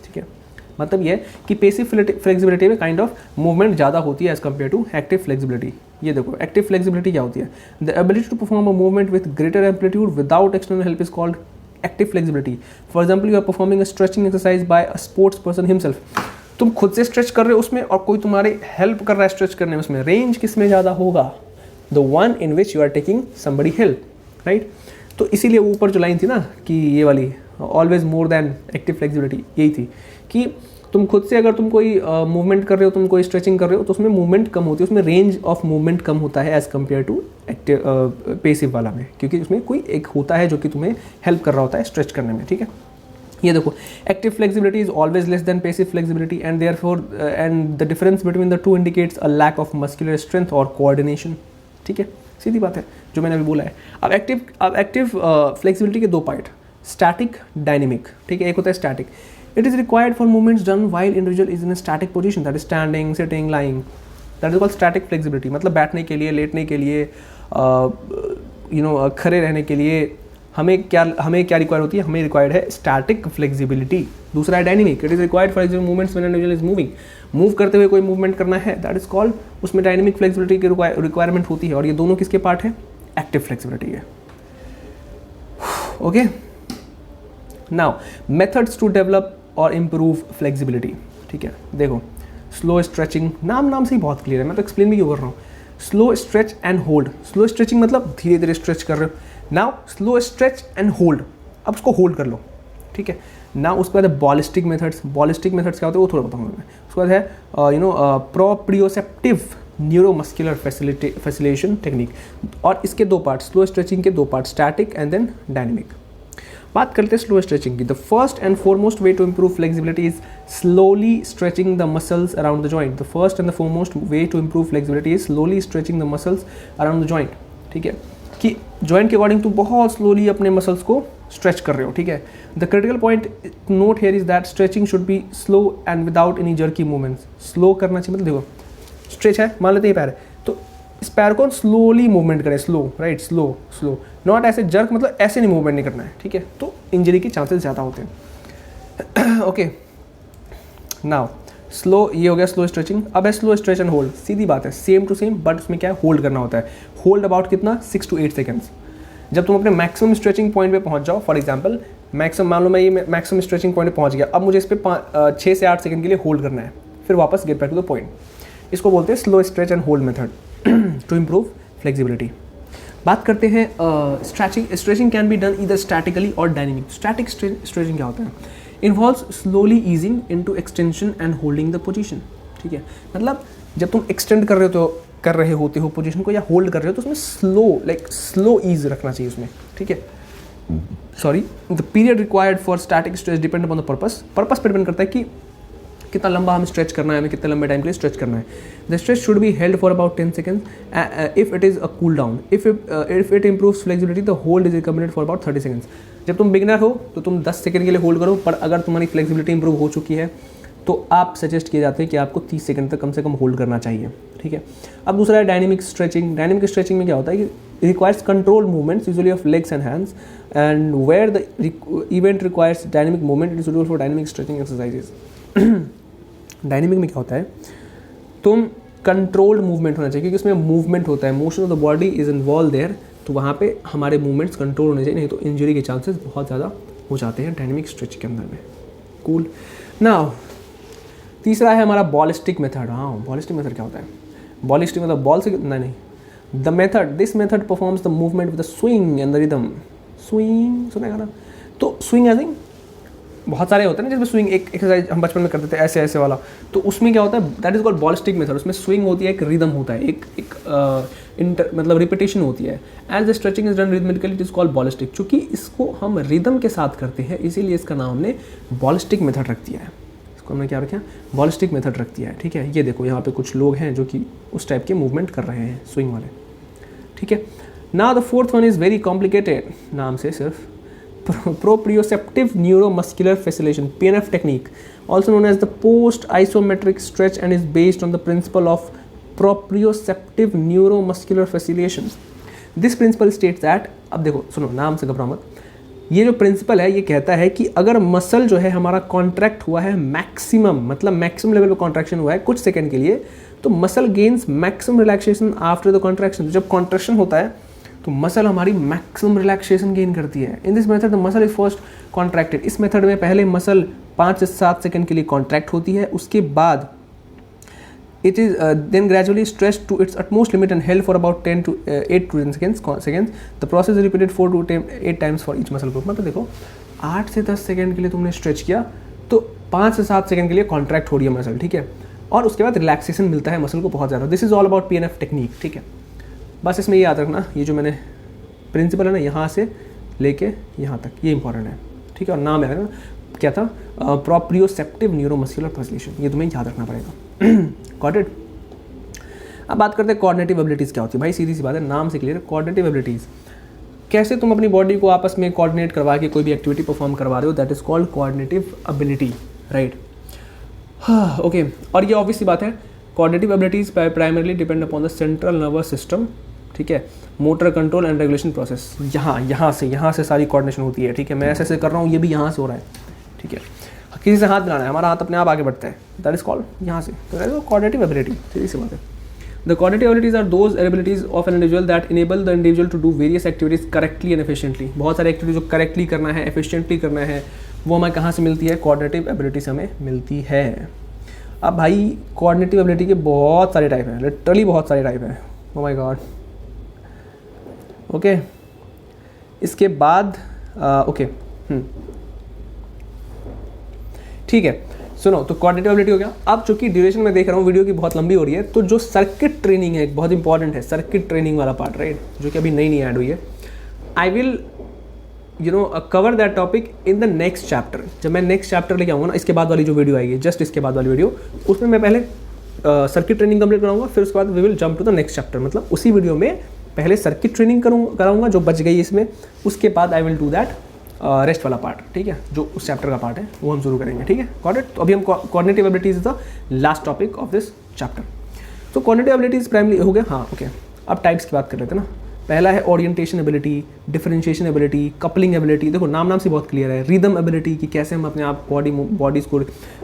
ठीक है। मतलब ये कि पैसिव फ्लेक्सिबिलिटी में काइंड ऑफ मूवमेंट ज़्यादा होती है as compare to active flexibility. ये देखो एक्टिव फ्लेक्सिबिलिटी क्या होती है? The ability to perform a movement with greater amplitude without external help is called active flexibility. For example you are performing a stretching exercise by a sports person himself. तुम खुद से स्ट्रेच कर रहे हो उसमें और कोई तुम्हारे हेल्प कर रहा है स्ट्रेच करने में, उसमें रेंज किस में ज़्यादा होगा? The one in which you are taking somebody help, right. तो इसीलिए ऊपर जो लाइन थी ना कि ये वाली always more than active flexibility, यही थी कि तुम खुद से अगर तुम कोई मूवमेंट कर रहे हो, तुम कोई स्ट्रेचिंग कर रहे हो, तो उसमें मूवमेंट कम होती है, उसमें रेंज ऑफ मूवमेंट कम होता है as compare to active passive वाला में, क्योंकि उसमें कोई एक होता है जो कि तुम्हें हेल्प कर रहा होता है स्ट्रेच करने में, ठीक है। ये देखो active flexibility is always less than passive flexibility and therefore and the difference between the two indicates a lack of muscular strength और कोऑर्डिनेशन, ठीक है, सीधी बात है जो मैंने अभी बोला है। अब एक्टिव फ्लेक्सिबिलिटी के 2 पार्ट, स्टैटिक, डायनेमिक, ठीक है। एक होता है static, it is required for movements done while individual is in a static position, that is standing, sitting, lying, that is called static flexibility. मतलब बैठने के लिए, लेटने के लिए, खड़े रहने के लिए हमें क्या रिक्वायर होती है? हमें रिक्वायर्ड है स्टैटिक फ्लेक्सिबिलिटी। दूसरा है dynamic, it is required for example movements when individual is moving, move करते हुए कोई मूवमेंट करना है, दैट इज कॉल्ड, उसमें डायनेमिक फ्लेक्सिबिलिटी की रिक्वायरमेंट होती है। और ये दोनों किसके पार्ट है? एक्टिव फ्लेक्सिबिलिटी है। Okay, now methods to develop और इम्प्रूव फ्लेक्सिबिलिटी, ठीक है। देखो स्लो स्ट्रेचिंग, नाम से ही बहुत क्लियर है, मैं तो एक्सप्लेन भी क्यों कर रहा हूँ। Slow stretch and hold, slow stretching मतलब धीरे धीरे स्ट्रेच कर रहे हो। Now slow stretch and hold, अब उसको होल्ड कर लो, ठीक है। नाउ उसके बाद बॉलिस्टिक मेथड्स क्या होते हैं वो थोड़ा बताऊंगा मैं। उसके बाद है प्रोप्रियोसेप्टिव न्यूरोमस्कुलर फैसिलिटेशन टेक्निक, और इसके 2 पार्ट, स्लो स्ट्रेचिंग के 2 part, static and then dynamic. बात करते हैं स्लो स्ट्रेचिंग की। The first and foremost way to improve flexibility is slowly stretching the muscles around the joint. The first and the foremost way to improve flexibility is slowly stretching the muscles around the joint, ठीक है, कि जॉइंट के अकॉर्डिंग तुम बहुत स्लोली अपने मसल्स को स्ट्रेच कर रहे हो, ठीक है। The critical point note here is that stretching should be slow and without any jerky movements. Slow करना चाहिए, मतलब देखो स्ट्रेच है, मान लेते हैं पैर है, तो इस पैर को स्लोली मूवमेंट करें, स्लो, राइट, स्लो, नॉट ऐसे जर्क, मतलब ऐसे नहीं मूवमेंट नहीं करना है, ठीक है, तो इंजरी के चांसेस ज़्यादा होते हैं। ओके, नाउ स्लो, ये हो गया स्लो स्ट्रेचिंग। अब है स्लो स्ट्रेच एंड होल्ड, सीधी बात है, सेम टू सेम, बट उसमें क्या है, होल्ड करना होता है। होल्ड अबाउट कितना? 6 to 8 सेकेंड्स। जब तुम अपने मैक्सिमम स्ट्रेचिंग पॉइंट पे पहुंच जाओ, फॉर एग्जांपल मैक्सिमम, मान लो मैं ये मैक्सिमम स्ट्रेचिंग पॉइंट पे पहुंच गया, अब मुझे इस पर 6 से 8 सेकंड के लिए होल्ड करना है, फिर वापस get back to the point. इसको बोलते हैं slow stretch and hold method to improve flexibility. बात करते हैं stretching can be done either statically और डायनेमिक। स्टैटिक स्ट्रेचिंग क्या होता है? Involves slowly easing into extension and holding the position, ठीक है। मतलब जब तुम एक्सटेंड कर रहे होते हो पोजीशन को या होल्ड कर रहे हो, तो उसमें स्लो ईज रखना चाहिए उसमें, ठीक है। Sorry, the period required for static stretch depend upon the purpose पे डिपेंड करता है कि कितना लंबा हमें स्ट्रेच करना है, हमें कितने लंबे टाइम के लिए स्ट्रेच करना है। The stretch should be held for about 10 seconds if it is a cool down. If it improves flexibility the hold is recommended for about 30 seconds. जब तुम बिगिनर हो तो तुम 10 सेकंड के लिए होल्ड करो, पर अगर तुम्हारी फ्लेक्सिबिलिटी इंप्रूव हो चुकी है तो आप सजेस्ट किए जाते हैं कि आपको 30 सेकंड तक कम से कम होल्ड करना चाहिए, ठीक है। अब दूसरा है डायनेमिक स्ट्रेचिंग। डायनेमिक स्ट्रेचिंग में क्या होता है कि requires control movements usually of legs and hands, and where the event requires dynamic movement it is suitable for dynamic stretching exercises. Dynamic में क्या होता है, तुम कंट्रोल्ड मूवमेंट होना चाहिए, क्योंकि उसमें मूवमेंट होता है, motion of the body is involve there, तो वहाँ पे हमारे मूवमेंट्स कंट्रोल होने चाहिए, नहीं तो इंजरी के चांसेस बहुत ज़्यादा हो जाते हैं डायनेमिक स्ट्रेच के अंदर में। कूल। नाउ तीसरा है हमारा बॉलिस्टिक मेथड। हाँ, बॉलिस्टिक मेथड क्या होता है? बॉलिस्टिक मतलब बॉल से नहीं, the method, this method performs the movement with the swing and the rhythm. Swing सुनेगा ना? तो स्विंग एज इन बहुत सारे होते हैं ना, जिसमें स्विंग एक एक्सरसाइज हम बचपन में करते थे ऐसे ऐसे वाला, तो उसमें क्या होता है, that is called ballistic method. उसमें स्विंग होती है, एक रिदम होता है, एक मतलब रिपीटेशन होती है। And the stretching is done rhythmically, it is called ballistic. चूँकि इसको हम रिदम के साथ करते हैं, इसीलिए इसका नाम हमने बॉलिस्टिक मेथड रख दिया है। इसको हमने क्या रखा है? बॉलिस्टिक मेथड रख दिया है, ठीक है। ये देखो यहाँ पे कुछ लोग हैं जो कि उस टाइप के मूवमेंट कर रहे हैं, स्विंग वाले, ठीक है। Now the fourth one is very complicated, नाम से सिर्फ proprioceptive neuromuscular facilitation, PNF technique, also known as the post isometric stretch, and is based on the principle of proprioceptive neuromuscular facilitation. This principle states that, अब देखो सुनो, नाम से घबराओ मत, ये जो प्रिंसिपल है ये कहता है कि अगर मसल जो है हमारा कॉन्ट्रैक्ट हुआ है मैक्सिमम, मतलब मैक्सिमम लेवल पे कॉन्ट्रैक्शन हुआ है कुछ सेकंड के लिए, तो muscle gains maximum relaxation after the contraction. जब कॉन्ट्रैक्शन होता है तो मसल हमारी मैक्सिमम रिलैक्सेशन गेन करती है। In this method the muscle is first contracted. इस मेथड में पहले मसल 5 से 7 सेकंड के लिए कॉन्ट्रैक्ट होती है, उसके बाद it is then gradually stretched to its utmost limit and held for about 8 to 10 seconds. The process is repeated 4 to 8 times for each muscle group. मतलब देखो 8 से 10 सेकंड के लिए तुमने स्ट्रेच किया तो 5 से 7 सेकंड के लिए कॉन्ट्रैक्ट हो रही है मसल, ठीक है, और उसके बाद रिलैक्सेशन मिलता है मसल को बहुत ज़्यादा। This is all about PNF technique, ठीक है। बस इसमें ये याद रखना, ये जो मैंने प्रिंसिपल है ना, यहाँ से लेके यहाँ तक, ये इंपॉर्टेंट है, ठीक है। और नाम है ना क्या था? प्रोप्रियोसेप्टिव न्यूरोमस्कुलर फैसिलिटेशन, ये तुम्हें याद रखना पड़ेगा। Got it. अब बात करते हैं कोऑर्डिनेटिव एबिलिटीज़ क्या होती है। भाई सीधी सी बात है, नाम से क्लियर है। कोऑर्डिनेटिव एबिलिटीज़, कैसे तुम अपनी बॉडी को आपस में कोऑर्डिनेट करवा के कोई भी एक्टिविटी परफॉर्म करवा रहे हो, that is called coordinative ability, right. Okay, और ये ऑब्वियस सी बात है, coordinative abilities primarily depend upon the central nervous system, ठीक है, motor control and regulation process. यहाँ से सारी कोऑर्डिनेशन होती है, ठीक है। मैं ऐसे ऐसे कर रहा हूँ, ये भी यहाँ से हो रहा है, ठीक है। किसी से हाथ मिलाना है, हमारा हाथ अपने आप आगे बढ़ता है, दैट इज कॉल्ड यहाँ से, तो दैट इज कोऑर्डिनेटिव एबिलिटी, सीधी सी बात है। The coordinative abilities are those abilities of an individual that enable the individual to do various activities correctly and efficiently. बहुत सारी एक्टिविटी जो करेक्टली करना है, एफिशिएंटली करना है, वो हमें कहाँ से मिलती है? कोऑर्डिनेटिव एबिलिटी से हमें मिलती है। अब भाई कोऑर्डिनेटिव एबिलिटी के बहुत सारे टाइप हैं, लिटरली बहुत सारे टाइप हैं। Oh my God. ओके, इसके बाद ओके ठीक है, सुनो, तो कोऑर्डिनेटिव एबिलिटी हो गया। अब चूंकि ड्यूरेशन में देख रहा हूँ वीडियो की बहुत लंबी हो रही है, तो जो सर्किट ट्रेनिंग है बहुत इंपॉर्टेंट है, सर्किट ट्रेनिंग वाला पार्ट, राइट, जो कि अभी नई ऐड हुई है। I will cover that topic in the next chapter. जब मैं नेक्स्ट चैप्टर लेके आऊँगा ना, इसके बाद वाली जो वीडियो आएगी, जस्ट इसके बाद वाली वीडियो, उसमें मैं पहले सर्किट ट्रेनिंग कंप्लीट कराऊंगा, फिर उसके बाद we will jump to the next chapter. मतलब उसी वीडियो में पहले सर्किट ट्रेनिंग कराऊंगा जो बच गई इसमें, उसके बाद I will do that rest वाला पार्ट, ठीक है, जो उस चैप्टर का पार्ट है वो हम शुरू करेंगे, ठीक है। Got it. तो अभी हम coordinative abilities is the last topic of this chapter. तो कोऑर्डिनेटिव एबिलिटीज प्राइमरी हो गया, हाँ ओके। अब टाइप्स की बात कर लेते हैं ना। पहला है orientation ability, differentiation ability, coupling ability. देखो नाम से बहुत क्लियर है। रिदम एबिलिटी की कैसे हम अपने आप बॉडीज़ को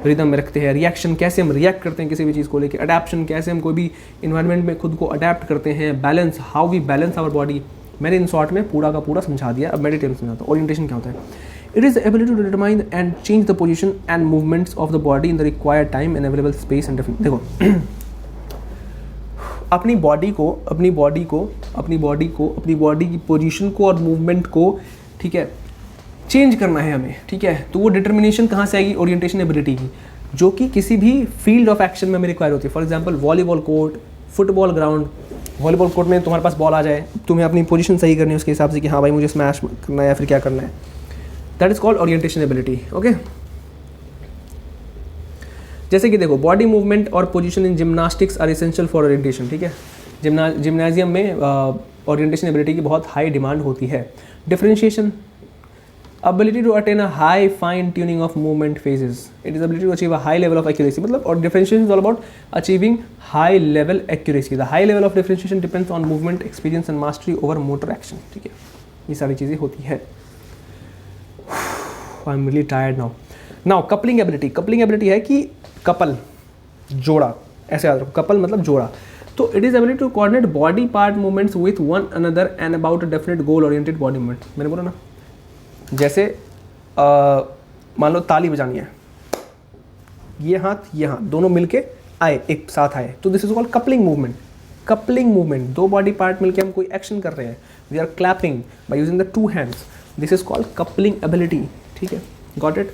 रिदम में रखते हैं। रिएक्शन कैसे हम रिएक्ट करते हैं किसी भी चीज़ को लेकर। अडैप्शन कैसे हम कोई भी इन्वायरमेंट में खुद को अडैप्ट करते हैं। Balance, how we balance our body. मैंने इन शॉर्ट में पूरा का पूरा समझा दिया। अब मैं डिटेल में समझाता हूँ। ओरिएंटेशन क्या होता है? It is the ability to determine and change the position and movements of the body in the required time and available space and different. देखो अपनी बॉडी की पोजीशन को और मूवमेंट को, ठीक है, चेंज करना है हमें, ठीक है। तो वो डिटर्मिनेशन कहाँ से आएगी? ओरिएंटेशन एबिलिटी की, जो कि किसी भी फील्ड ऑफ एक्शन में हमें रिक्वायर होती है। For example volleyball court, football ground. Volleyball court में तुम्हारे पास बॉल आ जाए, तुम्हें अपनी पोजीशन सही करनी है उसके हिसाब से कि हाँ भाई मुझे स्मैश करना है या फिर क्या करना है। That is called orientation ability, okay. जैसे कि देखो बॉडी मूवमेंट और position in gymnastics are essential for orientation, ठीक है। जिम्नाजियम में ओरिएंटेशन एबिलिटी की बहुत हाई डिमांड होती है। Differentiation, ability to attain a high fine tuning of movement phases. It is ability to achieve a high level of accuracy. मतलब और differentiation is all about achieving high level accuracy. The high level of differentiation depends on movement experience and mastery over motor action. ठीक है, ये सारी चीज़ें होती है. I'm really tired now. Now coupling ability. Coupling ability है कि कपल जोड़ा, ऐसे याद रखो, कपल मतलब जोड़ा. तो it is ability to coordinate body part movements with one another and about a definite goal oriented body movement. मैंने बोला ना, जैसे मान लो ताली बजानी है, ये हाथ दोनों मिलके आए, एक साथ आए, तो this is called coupling movement. Coupling movement, दो बॉडी पार्ट मिलके हम कोई एक्शन कर रहे हैं, we are clapping by using the two hands, this is called coupling ability. ठीक है, गॉट इट.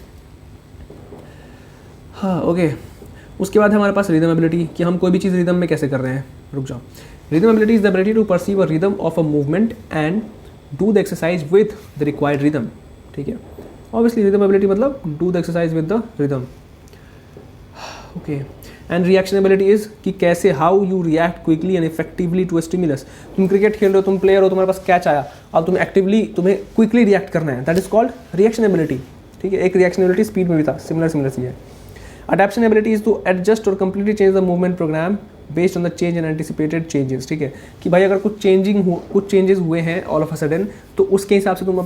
हाँ, ओके. उसके बाद है हमारे पास रिदम एबिलिटी, कि हम कोई भी चीज़ रिदम में कैसे कर रहे हैं. रुक जाओ. Rhythm ability is the ability to perceive a rhythm of a movement and do the exercise with the required rhythm. ठीक है, ऑब्वियसली रिदम एबिलिटी मतलब do the exercise with the rhythm. Okay. And reaction ability is कि कैसे, how you react quickly and effectively to stimulus. तुम क्रिकेट खेल रहे हो, तुम प्लेयर हो, तुम्हारे पास कैच आया, अब तुम्हें क्विकली रिएक्ट करना है, that is called reaction ability. ठीक है, एक रिएक्शन एबिलिटी स्पीड में भी था, सिमिलर सी है. Adaptation ability is to adjust और completely change the movement program based on the change and anticipated changes. ठीक है, कि भाई अगर कुछ चेंजेस हुए हैं ऑल ऑफ अ सडन, तो उसके हिसाब से तुम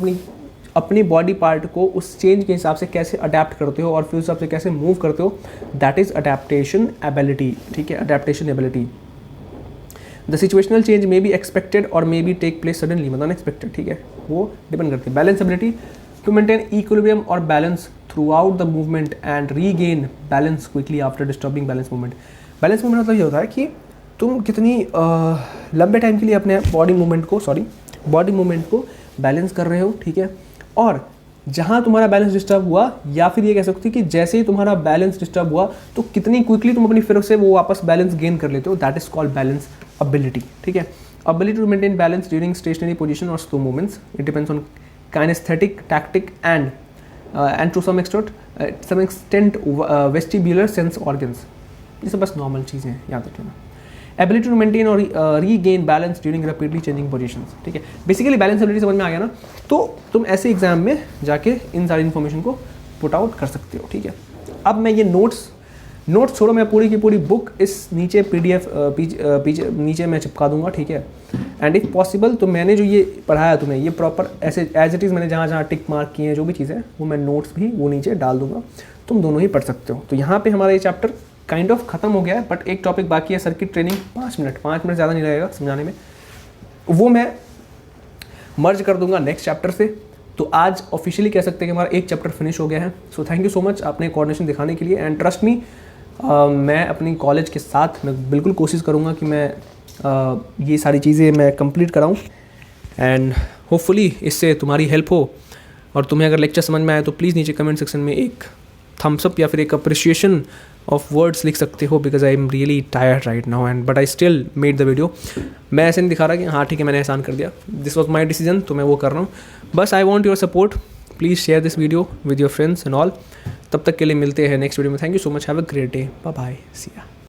अपनी बॉडी पार्ट को उस चेंज के हिसाब से कैसे अडेप्ट करते हो और फिर उस हिसाब से कैसे मूव करते हो, दैट इज अडेप्टेशन एबिलिटी. ठीक है, adaptation ability. The situational change may be expected और may be take place suddenly, मतलब अनएक्सपेक्टेड. ठीक है, वो डिपेंड करती है. Balance ability to maintain equilibrium और balance through out the movement and regain balance quickly after disturbing balance movement. Balance movement मतलब ये होता है कि तुम कितनी लंबे टाइम के लिए अपने बॉडी मूवमेंट को बैलेंस कर रहे हो. ठीक है, और जहाँ तुम्हारा बैलेंस डिस्टर्ब हुआ, या फिर ये कह सकते हो कि जैसे ही तुम्हारा बैलेंस डिस्टर्ब हुआ तो कितनी क्विकली तुम अपनी फिर से वो वापस बैलेंस गेन कर लेते हो, that is called balance ability. ठीक है, ability to maintain balance during stationary position और slow movements. It depends on kinesthetic, tactic and to some extent vestibular sense organs. ये सब बस नॉर्मल चीज़ें हैं, याद रखना. एबिलिटी टू मेंटेन और regain balance during rapidly changing positions. ठीक है, बेसिकली बैलेंस एबिलिटी समझ में आ गया ना, तो तुम ऐसे एग्जाम में जाके इन सारी इन्फॉर्मेशन को पुट आउट कर सकते हो. ठीक है, अब मैं ये नोट्स छोड़ो, मैं पूरी की पूरी बुक इस नीचे PDF नीचे मैं चिपका दूंगा. ठीक है, एंड इफ़ पॉसिबल तो मैंने जो ये पढ़ाया तुम्हें, ये प्रॉपर ऐसे एज इट इज़ मैंने जहाँ टिक मार्क किए हैं, जो भी चीज़ें, वो मैं नोट्स भी वो नीचे डाल दूंगा, तुम दोनों ही पढ़ सकते हो. तो यहाँ पे हमारा ये चैप्टर काइंड ऑफ खत्म हो गया है, बट एक टॉपिक बाकी है, सर्किट ट्रेनिंग. 5 मिनट ज़्यादा नहीं लगेगा समझाने में, वो मैं मर्ज कर दूंगा नेक्स्ट चैप्टर से. तो आज ऑफिशियली कह सकते हैं कि हमारा एक चैप्टर फिनिश हो गया है. So thank you so much आपने कोऑर्डिनेशन दिखाने के लिए. एंड ट्रस्ट मी, मैं अपनी कॉलेज के साथ मैं बिल्कुल कोशिश करूँगा कि मैं ये सारी चीज़ें मैं कंप्लीट कराऊँ, एंड होपफुली इससे तुम्हारी हेल्प हो. और तुम्हें अगर लेक्चर समझ में आए तो प्लीज़ नीचे कमेंट सेक्शन में एक थम्स अप या फिर एक अप्रिशिएशन ऑफ वर्ड्स लिख सकते हो, because I am really tired right now and but I still made the video. मैं ऐसे नहीं दिखा रहा कि हाँ ठीक है मैंने एहसान कर दिया, दिस वॉज माई डिसीजन, तो मैं वो कर रहा हूँ. बस I want your support, please share this video with your friends and all. तब तक के लिए मिलते हैं नेक्स्ट वीडियो में. Thank you so much, have a great day, bye bye, see या.